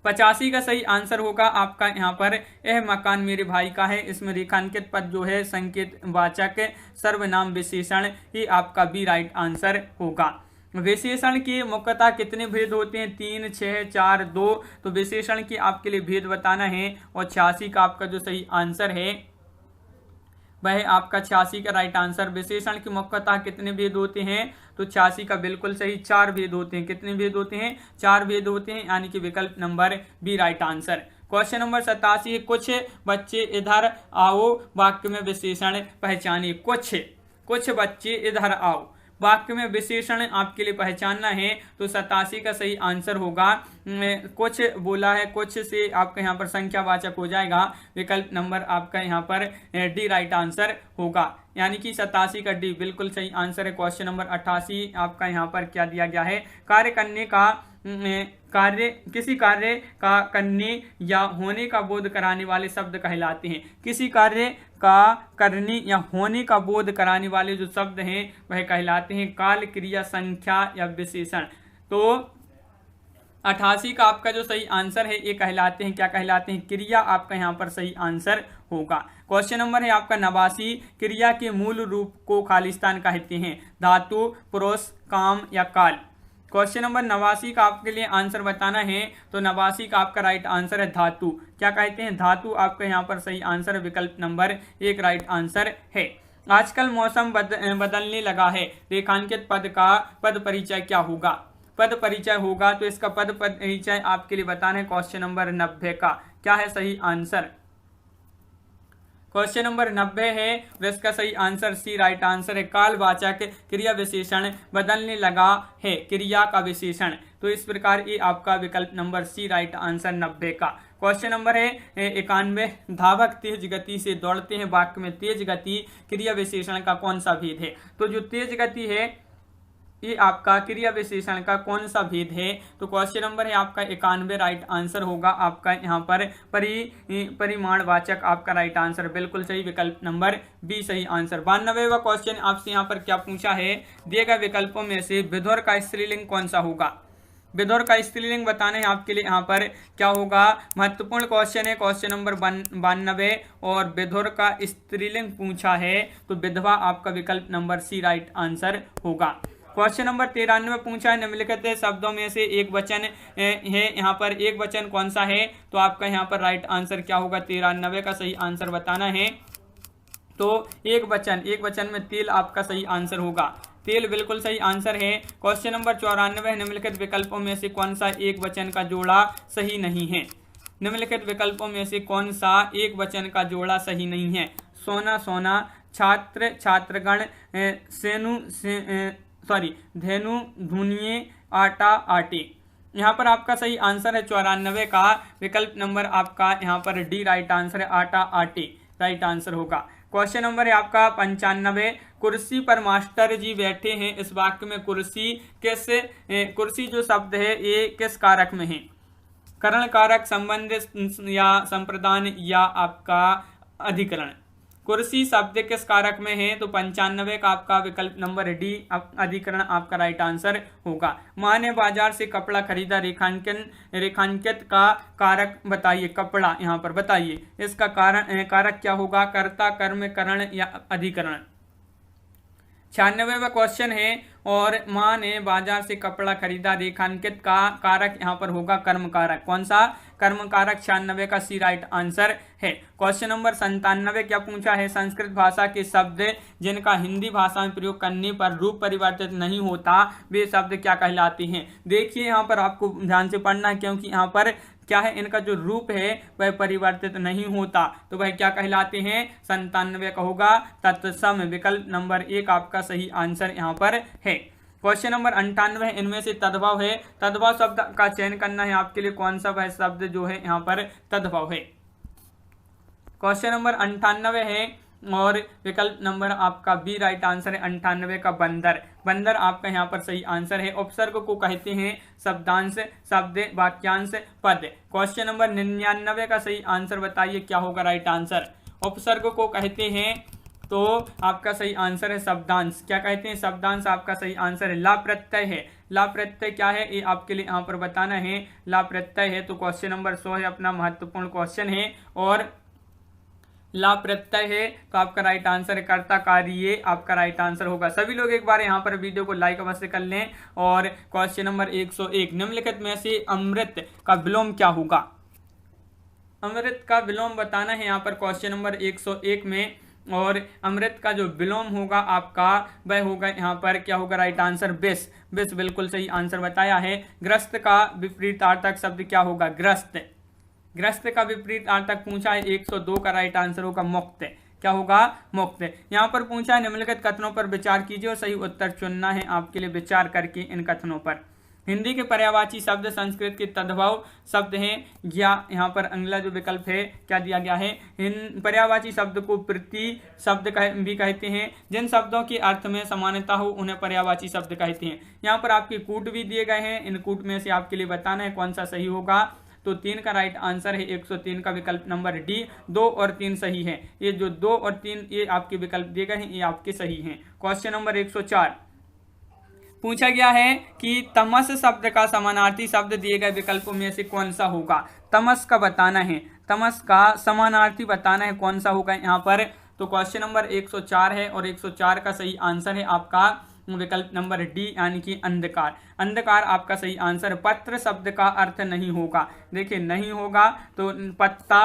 85 का सही आंसर होगा आपका यहाँ पर यह मकान मेरे भाई का है। इसमें रेखांकित पद जो है संकेत वाचक सर्वनाम विशेषण, ये आपका बी राइट आंसर होगा। विशेषण के मुख्यतः कितने भेद होते हैं, 3, 6, 4, 2। तो विशेषण की आपके लिए भेद बताना है, और 86 का आपका जो सही आंसर है वह आपका 86 का राइट आंसर। विशेषण की मुख्यतः कितने भेद होते हैं, तो 86 का बिल्कुल सही 4 भेद होते हैं। कितने भेद होते हैं, 4 भेद होते हैं, यानी कि विकल्प number B right answer. Question number 87, कुछ बच्चे इधर आओ वाक्य में विशेषण पहचानिए। कुछ बच्चे इधर आओ वाक्य में विशेषण आपके लिए पहचानना है, तो 87 का सही आंसर होगा कुछ बोला है, कुछ से आपका यहाँ पर संख्यावाचक हो जाएगा, विकल्प नंबर आपका यहाँ पर डी राइट आंसर होगा, यानी कि 87 का डी बिल्कुल सही आंसर है। क्वेश्चन नंबर 88 आपका यहाँ पर क्या दिया गया है, किसी कार्य का करने या होने का बोध कराने वाले शब्द कहलाते हैं। किसी कार्य का करने या होने का बोध कराने वाले जो शब्द हैं वह कहलाते हैं काल, क्रिया, संख्या या विशेषण। तो 88 का आपका जो सही आंसर है ये कहलाते हैं, क्या कहलाते हैं, क्रिया आपका यहाँ पर सही आंसर होगा। क्वेश्चन नंबर है आपका 89, क्रिया के मूल रूप को खालिस्तान कहते हैं, धातु, पुरुष, काम या काल। क्वेश्चन नंबर 89 का आपके लिए आंसर बताना है, तो 89 का आपका राइट आंसर है धातु। क्या कहते हैं, धातु आपका यहाँ पर सही आंसर है, विकल्प नंबर 1 राइट आंसर है। आजकल मौसम बदलने लगा है, रेखांकित पद का पद परिचय क्या होगा, पद परिचय होगा, तो इसका पद परिचय आपके लिए बताना है क्वेश्चन नंबर 90 का। क्या है सही आंसर, क्वेश्चन नंबर 90 है और इसका सही आंसर सी राइट आंसर है। कालवाचक क्रिया विशेषण बदलने लगा है, क्रिया का विशेषण। तो इस प्रकार ये आपका विकल्प नंबर सी राइट आंसर 90 का। क्वेश्चन नंबर है 91, धावक तेज गति से दौड़ते हैं, वाक्य में तेज गति क्रिया विशेषण का कौन सा भेद है? तो जो तेज गति है ये आपका क्रिया विशेषण का कौन सा भेद है? तो क्वेश्चन नंबर है आपका 91 राइट आंसर होगा आपका यहाँ पर परिमाणवाचक आपका राइट आंसर, बिल्कुल सही, विकल्प नंबर बी सही आंसर। 92वां क्वेश्चन आपसे यहाँ पर क्या पूछा है? दिए गए विकल्पों में से विधुर का स्त्रीलिंग कौन सा होगा? विधुर का स्त्रीलिंग बताना है आपके लिए यहाँ पर क्या होगा? महत्वपूर्ण क्वेश्चन है, क्वेश्चन नंबर 92 और विधुर का स्त्रीलिंग पूछा है तो विधवा आपका विकल्प नंबर सी राइट आंसर होगा। क्वेश्चन नंबर 93 पूछा है निम्नलिखित शब्दों में से एक वचन है, यहाँ पर एक वचन कौन सा है? तो आपका यहाँ पर राइट आंसर क्या होगा? 93 का सही आंसर बताना है। तो एक वचन में तेल आपका सही आंसर होगा, तेल बिल्कुल सही आंसर है। क्वेश्चन नंबर 94 निम्नलिखित विकल्पों में से कौन सा एक वचन का जोड़ा सही नहीं है? निम्नलिखित विकल्पों में से कौन सा एक वचन का जोड़ा सही नहीं है? सोना सोना, छात्र छात्रगण, धेनु धुनिये, आटा आटे। यहाँ पर आपका सही आंसर है 94 का, विकल्प नंबर आपका यहाँ पर डी राइट आंसर है, आटा आटे राइट आंसर होगा। क्वेश्चन नंबर है आपका 95, कुर्सी पर मास्टर जी बैठे हैं, इस वाक्य में कुर्सी जो शब्द है ये किस कारक में है? करण कारक, संबंध या संप्रदान या आपका अधिकरण? कुर्सी शब्द किस कारक में है? तो 95 का आपका विकल्प नंबर डी अधिकरण आपका राइट आंसर होगा। माँ ने बाजार से कपड़ा खरीदा, रेखांकित का कारक बताइए, कपड़ा यहाँ पर बताइए, इसका कारक क्या होगा? कर्ता, कर्म, करण या अधिकरण? 96वां क्वेश्चन है और माँ ने बाजार से कपड़ा खरीदा, रेखांकित का कारक यहाँ पर होगा कर्म कारक, कौन सा? कर्म कारक। 96 का सी राइट आंसर है। क्वेश्चन नंबर 97 क्या पूछा है? संस्कृत भाषा के शब्द जिनका हिंदी भाषा में प्रयोग करने पर रूप परिवर्तित नहीं होता वे शब्द क्या कहलाते हैं? देखिए यहाँ पर आपको ध्यान से पढ़ना है क्योंकि यहाँ पर क्या है, इनका जो रूप है वह परिवर्तित नहीं होता, तो वह क्या कहलाते हैं? 97 का होगा तत्सम, विकल्प नंबर 1 आपका सही आंसर यहाँ पर है। क्वेश्चन नंबर 98 इनमें से तद्भव है, तद्भव शब्द का चयन करना है आपके लिए, कौन सा वह शब्द जो है यहाँ पर तद्भव है? क्वेश्चन नंबर 98 है और विकल्प नंबर आपका बी राइट आंसर है 98 का बंदर, बंदर आपका यहाँ पर सही आंसर है। उपसर्ग को कहते हैं शब्दांश, शब्द, वाक्यांश, पद। क्वेश्चन नंबर 99 का सही आंसर बताइए क्या होगा राइट आंसर? उपसर्ग को कहते हैं तो आपका सही आंसर है शब्दांश। क्या कहते हैं? शब्दांश आपका सही आंसर है। ला प्रत्यय है, ला प्रत्यय क्या है ये आपके लिए यहाँ पर बताना है। ला प्रत्यय है तो क्वेश्चन नंबर 100 है अपना महत्वपूर्ण क्वेश्चन है और ला प्रत्यय है तो आपका राइट आंसर है कर्ता कार्य, आपका राइट आंसर होगा। सभी लोग एक बार यहाँ पर वीडियो को लाइक अवश्य कर लें। और क्वेश्चन नंबर 101 निम्नलिखित में से अमृत का विलोम क्या होगा? अमृत का विलोम बताना है यहाँ पर क्वेश्चन नंबर 101 में, और अमृत का जो विलोम होगा आपका वह होगा यहाँ पर क्या होगा राइट आंसर? विष, विष बिल्कुल सही आंसर बताया है। ग्रस्त का विपरीतार्थक शब्द क्या होगा? ग्रस्त, ग्रस्त का विपरीतार्थक पूछा है 102 का राइट आंसर होगा मुक्त, क्या होगा? मुक्त। यहाँ पर पूछा है निम्नलिखित कथनों पर विचार कीजिए और सही उत्तर चुनना है आपके लिए विचार करके इन कथनों पर। हिंदी के पर्यायवाची शब्द संस्कृत के तद्भव शब्द हैं, या यहाँ पर अगला जो विकल्प है क्या दिया गया है? पर्यायवाची शब्द को प्रति शब्द भी कहते हैं। जिन शब्दों के अर्थ में समानता हो उन्हें पर्यायवाची शब्द कहते हैं। यहाँ पर आपके कूट भी दिए गए हैं, इन कूट में से आपके लिए बताना है कौन सा सही होगा। तो 3 का राइट आंसर है 103 का विकल्प नंबर डी। 2 और 3 सही है, ये जो 2 और 3 ये आपके विकल्प दिए गए हैं ये आपके सही हैं। क्वेश्चन नंबर 104 पूछा गया है कि तमस शब्द का समानार्थी शब्द दिए गए विकल्पों में से कौन सा होगा? तमस का बताना है, तमस का समानार्थी बताना है कौन सा होगा यहाँ पर। तो क्वेश्चन नंबर 104 है और 104 का सही आंसर है आपका विकल्प नंबर डी यानी कि अंधकार, अंधकार आपका सही आंसर। पत्र शब्द का अर्थ नहीं होगा, देखिए नहीं होगा तो पत्ता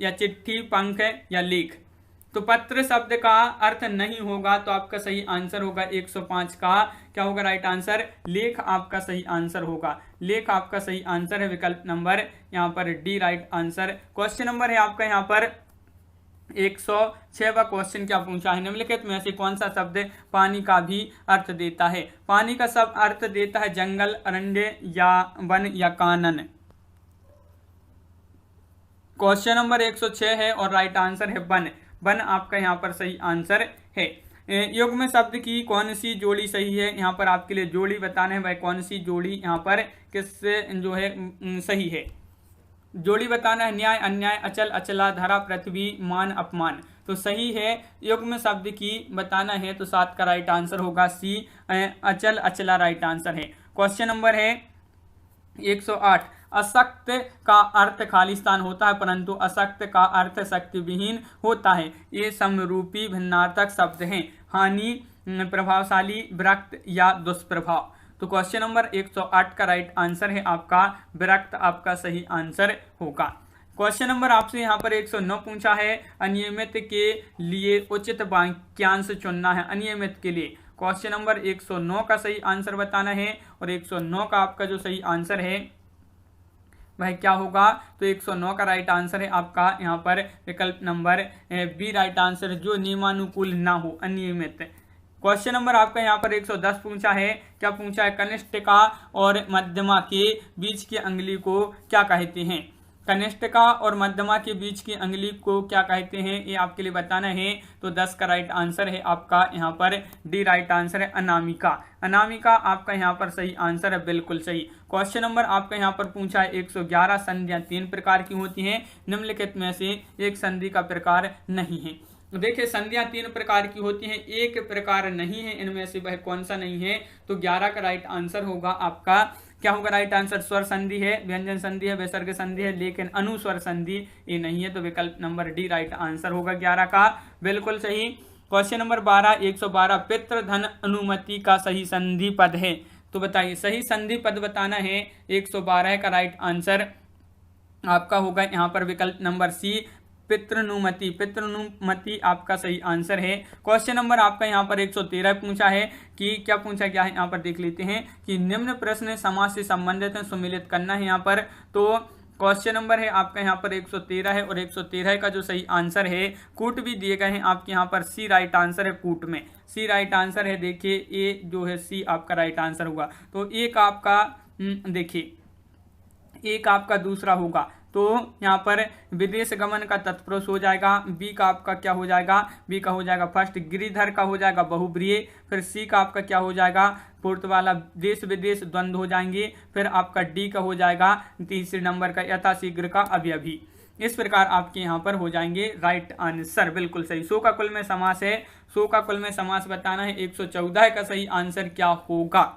या चिट्ठी, पंख या लेख। तो पत्र शब्द का अर्थ नहीं होगा तो आपका सही आंसर होगा 105 का क्या होगा राइट आंसर? लेख आपका सही आंसर होगा, लेख आपका सही आंसर है विकल्प नंबर यहाँ पर D right answer. Question number है आपका यहाँ पर 106वां क्वेश्चन क्या पूछा है, निम्नलिखित में से कौन सा शब्द पानी का भी अर्थ देता है। पानी का सब अर्थ देता है जंगल, अरण्य या वन या कानन। क्वेश्चन नंबर 106 है और राइट आंसर है वन। वन आपका यहाँ पर सही आंसर है। युग्म शब्द की कौन सी जोड़ी सही है, यहाँ पर आपके लिए जोड़ी बताना है, वह कौन सी जोड़ी यहाँ पर किससे जो है सही है। जोड़ी बताना है न्याय, अन्याय, अचल, अचला, धरा, पृथ्वी, मान, अपमान। तो सही है युग्म शब्द की बताना है तो 7 का राइट आंसर होगा सी, अचल, अचला राइट आंसर है। क्वेश्चन नंबर है 108। अशक्त का अर्थ खालिस्तान होता है परंतु अशक्त का अर्थ शक्ति विहीन होता है। ये समरूपी भिन्नार्थक शब्द हैं। हानि, प्रभावशाली, विरक्त या दुष्प्रभाव। तो क्वेश्चन नंबर 108 का राइट आंसर है आपका विरक्त, आपका सही आंसर होगा। क्वेश्चन नंबर आपसे यहाँ पर 109 पूछा है, अनियमित के लिए उचित वाक्यांश चुनना है। अनियमित के लिए क्वेश्चन नंबर 109 का सही आंसर बताना है और 109 का आपका जो सही आंसर है वह क्या होगा। तो 109 का राइट आंसर है आपका यहाँ पर विकल्प नंबर बी राइट आंसर, जो नियमानुकूल ना हो, अनियमित। क्वेश्चन नंबर आपका यहाँ पर 110 पूछा है। क्या पूछा है, कनिष्ठिका और मध्यमा के बीच की अंगुली को क्या कहते हैं। कनिष्ठिका और मध्यमा के बीच की अंगुली को क्या कहते हैं, ये आपके लिए बताना है। तो 10 का राइट आंसर है आपका यहाँ पर डी राइट आंसर है, अनामिका। अनामिका आपका यहाँ पर सही आंसर है, बिल्कुल सही। क्वेश्चन नंबर आपका यहाँ पर पूछा है 111। संधियां 3 प्रकार की होती हैं, निम्नलिखित में से एक संधि का प्रकार नहीं है। तो देखिए संधियां 3 प्रकार की होती हैं, एक प्रकार नहीं है, इनमें से वह कौन सा नहीं है। तो 11 का राइट आंसर होगा आपका, क्या होगा राइट आंसर, स्वर संधि है, व्यंजन संधि है, विसर्ग संधि है, लेकिन अनुस्वर संधि ये नहीं है। तो विकल्प नंबर डी राइट आंसर होगा 11 का, बिल्कुल सही। Question number 12 112। पितृधन अनुमति का सही संधि पद है। तो बताइए सही संधि पद बताना है। 112 का राइट आंसर आपका होगा यहाँ पर विकल्प नंबर सी, पितृनुमति। पितृनुमति आपका सही आंसर है। क्वेश्चन नंबर आपका यहाँ पर 113 पूछा है कि क्या पूछा गया है, यहाँ पर देख लेते हैं कि निम्न प्रश्न समाज से संबंधित है, सम्मिलित करना है यहाँ पर। तो क्वेश्चन नंबर है आपका यहाँ पर 113 है और 113 का जो सही आंसर है, कूट भी दिए गए हैं आपके यहाँ पर, सी राइट आंसर है, कूट में सी राइट आंसर है। देखिए ए जो है सी आपका राइट आंसर होगा। तो एक आपका देखिए एक आपका दूसरा होगा, तो यहाँ पर विदेश गमन का तत्पुरुष हो जाएगा। बी का आपका क्या हो जाएगा, बी का हो जाएगा फर्स्ट, गिरिधर का हो जाएगा बहुब्रीहि। फिर सी का आपका क्या हो जाएगा, पूर्त वाला देश विदेश द्वंद्व हो जाएंगे। फिर आपका डी का हो जाएगा तीसरे नंबर का यथाशीघ्र का अवयवी। इस प्रकार आपके यहाँ पर हो जाएंगे राइट आंसर, बिल्कुल सही। सो का कुल में समास है, सो का कुल में समास बताना है। 114 का सही आंसर क्या होगा,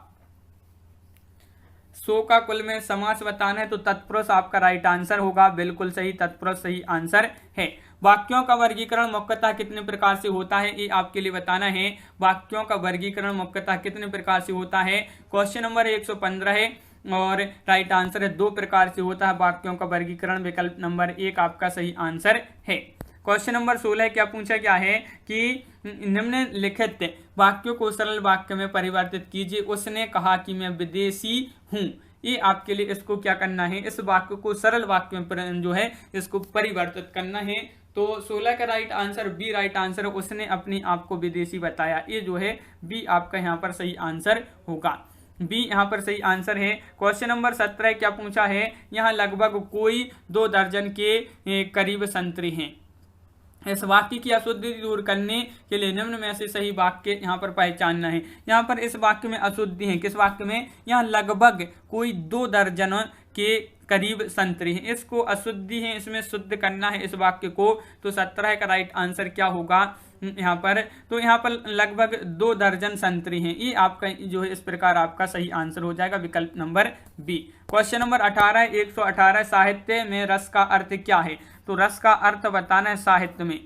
सो का कुल में समास बताना है तो तत्पुरुष आपका राइट आंसर होगा, बिल्कुल सही, तत्पुरुष सही आंसर है। वाक्यों का वर्गीकरण मुख्यतः कितने प्रकार से होता है, ये आपके लिए बताना है। वाक्यों का वर्गीकरण मुख्यतः कितने प्रकार से होता है। क्वेश्चन नंबर 115 है और राइट आंसर है 2 प्रकार से होता है वाक्यों का वर्गीकरण, विकल्प नंबर 1 आपका सही आंसर है। क्वेश्चन नंबर 16 क्या पूछा गया है कि निम्नलिखित वाक्यों को सरल वाक्य में परिवर्तित कीजिए। उसने कहा कि मैं विदेशी हूँ। ये आपके लिए इसको क्या करना है, इस वाक्य को सरल वाक्य में जो है इसको परिवर्तित करना है। तो 16 का right answer B right answer, उसने अपने आप को विदेशी बताया। ये जो है बी आपका यहाँ पर सही आंसर होगा, बी यहाँ पर सही आंसर है। क्वेश्चन नंबर 17 क्या पूछा है, यहाँ लगभग कोई 2 दर्जन के करीब संतरे हैं। इस वाक्य की अशुद्धि दूर करने के लिए निम्न में से सही वाक्य यहाँ पर पहचानना है। यहाँ पर इस वाक्य में अशुद्धि है, किस वाक्य में, यहाँ लगभग कोई 2 दर्जन के करीब संतरे हैं, इसको अशुद्धि है, इसमें शुद्ध करना है इस वाक्य को। तो 17 का राइट आंसर क्या होगा यहाँ पर, तो यहाँ पर लगभग 2 दर्जन संतरे हैं। ये आपका जो है इस प्रकार आपका सही आंसर हो जाएगा, विकल्प नंबर बी। Question number 18 118। साहित्य में रस का अर्थ क्या है। तो रस का अर्थ बताना है साहित्य में,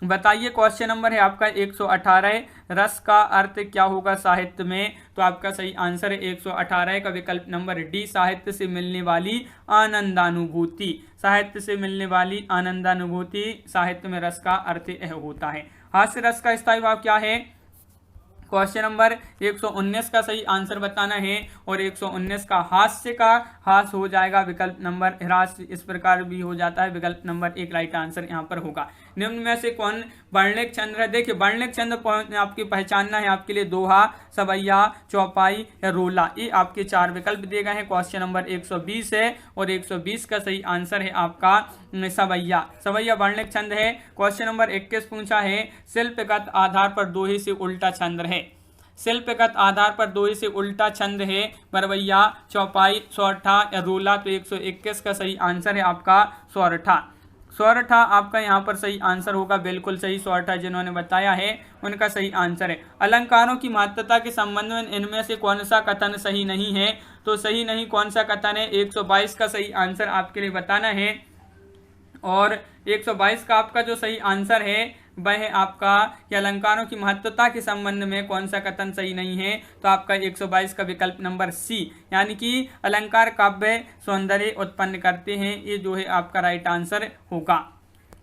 बताइए। क्वेश्चन नंबर है आपका 118, रस का अर्थ क्या होगा साहित्य में। तो आपका सही आंसर है 118 का विकल्प नंबर डी, साहित्य से मिलने वाली आनंदानुभूति। साहित्य से मिलने वाली आनंदानुभूति साहित्य में रस का अर्थ यह होता है। हास्य रस का स्थायी भाव क्या है। क्वेश्चन नंबर 119 का सही आंसर बताना है और 119 का हास्य का हास हो जाएगा, विकल्प नंबर ह्रास इस प्रकार भी हो जाता है, विकल्प नंबर 1 राइट आंसर यहाँ पर होगा। निम्न में से कौन वर्णिक छंद है? देखिए वर्णिक छंद आपकी पहचानना है आपके लिए दोहा, सवैया, चौपाई या रोला। ये आपके 4 विकल्प दिए गए हैं। क्वेश्चन नंबर 120 है और 120 का सही आंसर है आपका सवैया। सवैया वर्णिक छंद है। क्वेश्चन नंबर 21 पूछा है शिल्पगत आधार पर दोहे से उल्टा छंद है। शिल्पगत आधार पर दोहे से उल्टा छंद है बरवैया, चौपाई, सोरठा या रोला। तो 121 का सही आंसर है आपका सोरठा। सोरठा आपका यहाँ पर सही आंसर होगा, बिल्कुल सही। सोरठा जिन्होंने बताया है उनका सही आंसर है। अलंकारों की महत्ता के संबंध में इनमें से कौन सा कथन सही नहीं है? तो सही नहीं कौन सा कथन है? 122 का सही आंसर आपके लिए बताना है। और 122 का आपका जो सही आंसर है वह है आपका कि अलंकारों की महत्ता के संबंध में कौन सा कथन सही नहीं है? तो आपका 122 का विकल्प नंबर सी, यानी कि अलंकार काव्य सौंदर्य उत्पन्न करते हैं, ये जो है आपका राइट आंसर होगा।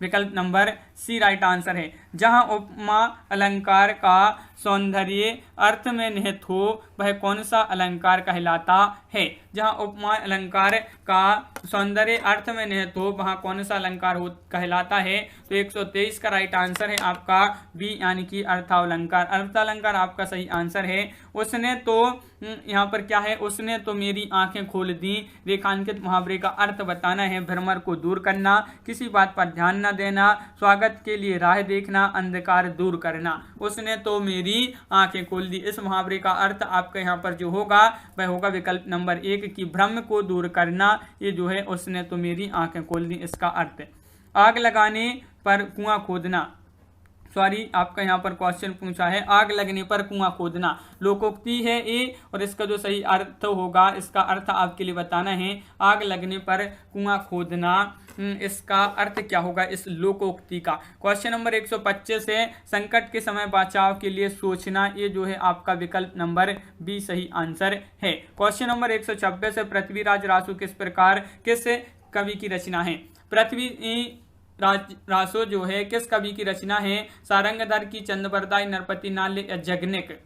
विकल्प नंबर सी राइट आंसर है। जहां उपमा अलंकार का सौंदर्य अर्थ में निहित हो वह कौन सा अलंकार कहलाता है? जहां उपमा अलंकार का सौंदर्य अर्थ में निहित हो वहां कौन सा अलंकार कहलाता है? तो 123 का राइट आंसर है आपका बी, यानी कि अर्थालंकार। अर्थालंकार आपका सही आंसर है। उसने तो यहाँ पर क्या है? उसने तो मेरी आंखें खोल दी। रेखांकित मुहावरे का अर्थ बताना है। भ्रमर को दूर करना, किसी बात पर ध्यान न देना, स्वागत के लिए राह देखना, अंधकार दूर करना। उसने तो मेरी आंखें खोल दी। इस मुहावरे का अर्थ आपका यहाँ पर जो होगा वह होगा विकल्प नंबर 1 की भ्रम को दूर करना। ये जो है उसने तो मेरी आंखें खोल दी, इसका अर्थ। आग लगाने पर कुआं खोदना, सॉरी आपका यहाँ पर क्वेश्चन पूछा है आग लगने पर कुआं खोदना, लोकोक्ति है ये। और इसका जो सही अर्थ होगा, इसका अर्थ आपके लिए बताना है। आग लगने पर कुआं खोदना, इसका अर्थ क्या होगा इस लोकोक्ति का? क्वेश्चन नंबर 125 है संकट के समय बचाव के लिए सोचना, ये जो है आपका विकल्प नंबर बी सही आंसर है। क्वेश्चन नंबर 126 है पृथ्वीराज रासो किस कवि की रचना है? पृथ्वी रासो जो है किस कवि की रचना है? सारंगधर की, चंद्रबरदाई, नरपति नाल्य या जगनिक?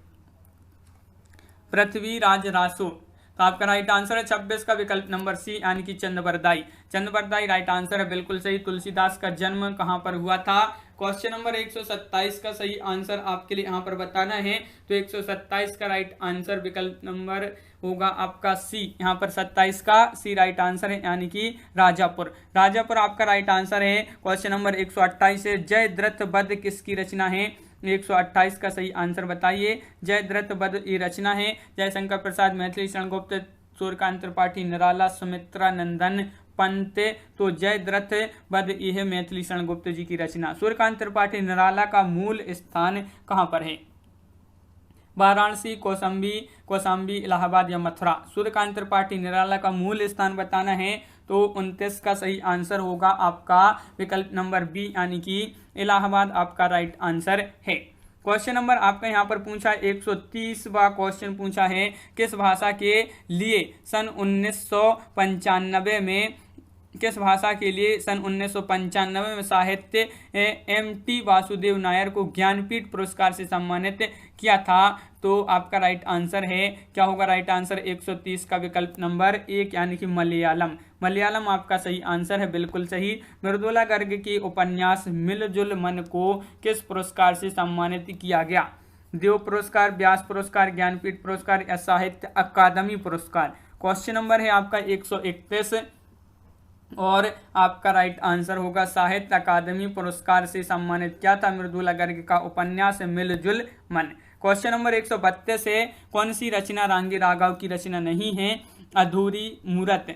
पृथ्वीराज रासो। तो आपका राइट आंसर है 26 का विकल्प नंबर सी, यानी कि चंद्रबरदाई। चंद्रबरदाई राइट आंसर है, बिल्कुल सही। तुलसीदास का जन्म कहां पर हुआ था? क्वेश्चन नंबर 127 का सही आंसर आपके लिए यहाँ पर बताना है। तो 127 का राइट आंसर विकल्प नंबर होगा आपका सी। यहाँ पर 27 का सी राइट आंसर है, यानी कि राजापुर। राजापुर आपका राइट आंसर है। क्वेश्चन नंबर 128 है जयद्रथ वध किसकी रचना है? 128 का सही आंसर बताइए। जयद्रथ वध ये रचना है जयशंकर प्रसाद, मैथिली शरण गुप्त, सूर्यकांत त्रिपाठी, निराला, सुमित्रा नंदन पंत। तो जयद्रथ वध ये है मैथिली शरण गुप्त जी की रचना। सूर्यकांत त्रिपाठी, निराला का मूल स्थान कहां पर है? वाराणसी, कौशाम्बी, इलाहाबाद या मथुरा? सूर्यकांत त्रिपाठी, निराला का मूल स्थान बताना है। तो 29 का सही आंसर होगा आपका विकल्प नंबर बी, यानी कि इलाहाबाद आपका राइट आंसर है। क्वेश्चन नंबर आपका यहाँ पर पूछा 130वां क्वेश्चन पूछा है किस भाषा के लिए सन 1995 में साहित्य MT वासुदेव नायर को ज्ञानपीठ पुरस्कार से सम्मानित किया था? तो आपका राइट आंसर है, क्या होगा राइट आंसर? 130 का विकल्प नंबर 1, यानी कि मलयालम। मलयालम आपका सही आंसर है, बिल्कुल सही। मृदुला गर्ग के उपन्यास मिलजुल मन को किस पुरस्कार से सम्मानित किया गया? देव पुरस्कार, व्यास पुरस्कार, ज्ञानपीठ पुरस्कार या साहित्य अकादमी पुरस्कार? क्वेश्चन नंबर है आपका 131 और आपका राइट आंसर होगा साहित्य अकादमी पुरस्कार से सम्मानित किया था मृदुला गर्ग का उपन्यास मिलजुल मन। क्वेश्चन नंबर 132 है कौन सी रचना रांगी राघव की रचना नहीं है? अधूरी मूरत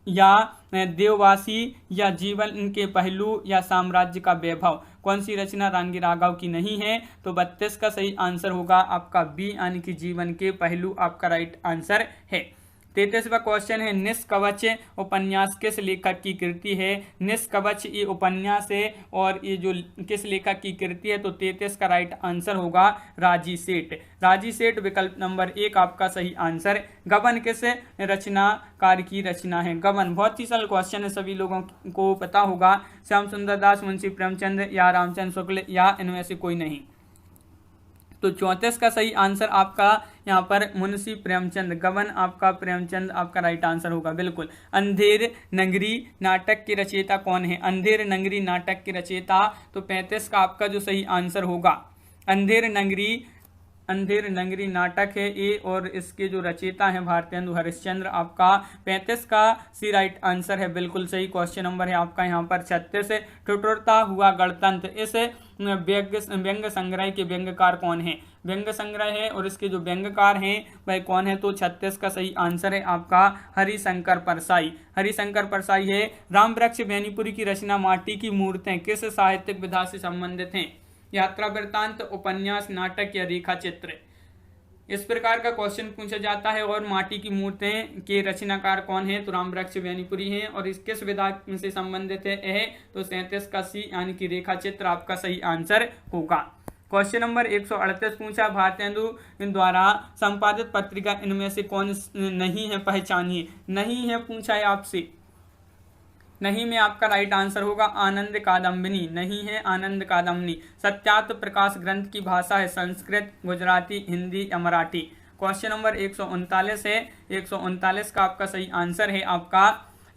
या देववासी या जीवन के पहलू या साम्राज्य का वैभव? कौन सी रचना रांगी राघव की नहीं है? तो 32 का सही आंसर होगा आपका बी, यानी कि जीवन के पहलू आपका राइट आंसर है। 33वां क्वेश्चन है निष्कवच उपन्यास किस लेखक की कृति है? निष्कवच ये उपन्यास है और ये जो किस लेखक की कृति है? तो 33 का राइट आंसर होगा राजी सेठ। राजी सेठ विकल्प नंबर 1 आपका सही आंसर। गबन किस रचनाकार की रचना है? गबन बहुत ही सरल क्वेश्चन है, सभी लोगों को पता होगा। श्याम सुंदर दास, मुंशी प्रेमचंद या रामचंद्र शुक्ल या इनमें से कोई नहीं? तो 34 का सही आंसर आपका यहाँ पर मुंशी प्रेमचंद, गबन आपका प्रेमचंद आपका राइट आंसर होगा। बिल्कुल। अंधेर नगरी नाटक के रचयिता कौन है? अंधेर नगरी नाटक के रचयिता, तो 35 का आपका जो सही आंसर होगा अंधेर नगरी नाटक है ये, और इसके जो रचयिता हैं भारतेंदु हरिश्चंद्र। आपका 35 का सी राइट आंसर है। बिल्कुल सही। क्वेश्चन नंबर है आपका यहाँ पर 36 है। ठिठुरता हुआ गणतंत्र, इस व्यंग्य संग्रह के व्यंग्यकार कौन है? व्यंग्य संग्रह है और इसके जो व्यंग्यकार हैं वह कौन है? तो 36 का सही आंसर है आपका हरिशंकर परसाई। हरिशंकर परसाई है। रामवृक्ष बेनीपुरी की रचना माटी की मूर्तें किस साहित्यिक विधा से संबंधित हैं? यात्रा वृत्तांत, उपन्यास, नाटक या रेखा चित्र। इस प्रकार का क्वेश्चन पूछा जाता है। और माटी की मूर्तें के रचनाकार कौन है? तो रामवृक्ष बेनीपुरी हैं। और इस किस विधा से संबंधित है? तो 37 का सी यानी कि रेखा चित्र आपका सही आंसर होगा। क्वेश्चन नंबर 138 पूछा, भारतेंदु द्वारा संपादित पत्रिका इनमें से कौन नहीं है? पहचानिए। नहीं है पूछा है आपसे। नहीं में आपका राइट आंसर होगा आनंद कादम्बिनी। नहीं है आनंद कादम्बिनी। सत्यार्थ प्रकाश ग्रंथ की भाषा है संस्कृत, गुजराती, हिंदी या मराठी। क्वेश्चन नंबर 139 है। 139 का आपका सही आंसर है आपका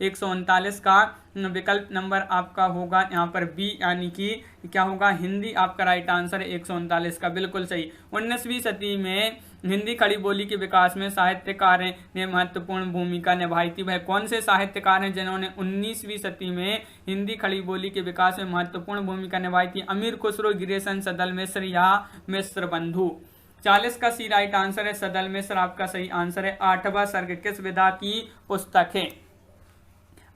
139 का विकल्प नंबर आपका होगा यहाँ पर बी, यानी कि क्या होगा? हिंदी आपका राइट आंसर है 139 का। बिल्कुल सही। 19वीं सदी में हिंदी खड़ी बोली के विकास में साहित्यकार ने महत्वपूर्ण भूमिका निभाई थी। वह कौन से साहित्यकार हैं जिन्होंने 19वीं सदी में हिंदी खड़ी बोली के विकास में महत्वपूर्ण भूमिका निभाई थी? अमीर खुसरो, गिरीशन, सदल मिश्र या मिश्र बंधु। 40 का सी राइट आंसर है सदल मिश्र आपका सही आंसर है। 8वां सर्ग किस विधा की पुस्तक है?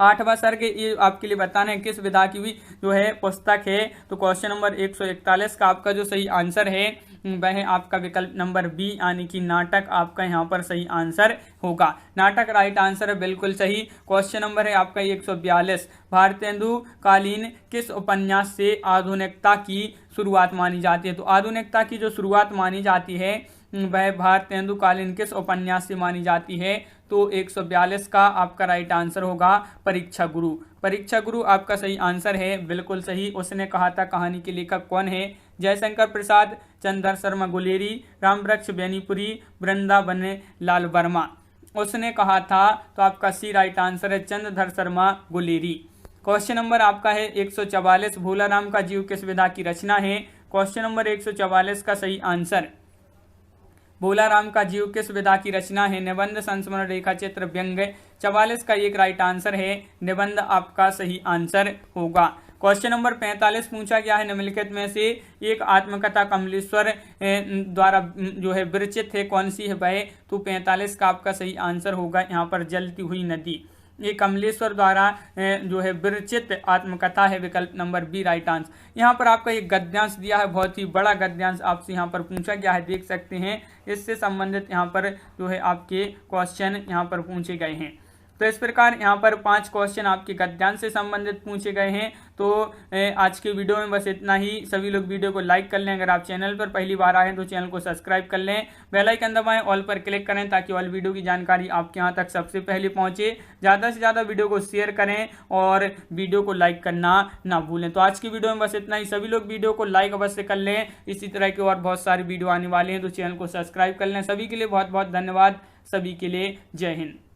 8वां सर्ग ये आपके लिए बताना है किस विधा की भी जो है पुस्तक है। तो क्वेश्चन नंबर 141 का आपका जो सही आंसर है वह आपका विकल्प नंबर बी, यानी कि नाटक आपका यहाँ पर सही आंसर होगा। नाटक राइट आंसर है। बिल्कुल सही। क्वेश्चन नंबर है आपका 142, भारतेंदु कालीन किस उपन्यास से आधुनिकता की शुरुआत मानी जाती है? तो आधुनिकता की जो शुरुआत मानी जाती है वह भारतेंदु कालीन किस उपन्यास से मानी जाती है? तो 142 का आपका राइट आंसर होगा परीक्षा गुरु। परीक्षा गुरु आपका सही आंसर है। बिल्कुल सही। उसने कहा था कहानी के लेखक कौन है? जयशंकर प्रसाद, चंद्रधर शर्मा गुलेरी, रामवृक्ष बेनीपुरी, वृंदावन लाल वर्मा। उसने कहा था, तो आपका सी राइट आंसर है चंद्रधर शर्मा गुलेरी। क्वेश्चन नंबर आपका है 144, भोलाराम का जीव किस विधा की रचना है? क्वेश्चन नंबर 144 का सही आंसर, भोलाराम का जीव किस विधा की रचना है? निबंध, संस्मरण, रेखा चित्र, व्यंग्य। 44 का एक राइट आंसर है निबंध आपका सही आंसर होगा। क्वेश्चन नंबर 45 पूछा गया है, निम्नलिखित में से एक आत्मकथा कमलेश्वर द्वारा जो है विरचित है, कौन सी है वह? तो 45 का आपका सही आंसर होगा यहाँ पर जलती हुई नदी। ये कमलेश्वर द्वारा जो है विरचित आत्मकथा है, विकल्प नंबर बी राइट आंसर। यहाँ पर आपका एक गद्यांश दिया है, बहुत ही बड़ा गद्यांश आपसे यहाँ पर पूछा गया है, देख सकते हैं। इससे संबंधित यहाँ पर जो है आपके क्वेश्चन यहाँ पर पूछे गए हैं। तो इस प्रकार यहाँ पर 5 क्वेश्चन आपके गद्यांश से संबंधित पूछे गए हैं। तो आज के वीडियो में बस इतना ही। सभी लोग वीडियो को लाइक कर लें। अगर आप चैनल पर पहली बार आए हैं तो चैनल को सब्सक्राइब कर लें, बेल आइकन दबाएं, ऑल पर क्लिक करें ताकि ऑल वीडियो की जानकारी आपके यहाँ तक सबसे पहले पहुँचे। ज़्यादा से ज़्यादा वीडियो को शेयर करें और वीडियो को लाइक करना ना भूलें। तो आज की वीडियो में बस इतना ही। सभी लोग वीडियो को लाइक अवश्य कर लें। इसी तरह के और बहुत सारी वीडियो आने वाले हैं, तो चैनल को सब्सक्राइब कर लें। सभी के लिए बहुत बहुत धन्यवाद। सभी के लिए जय हिंद।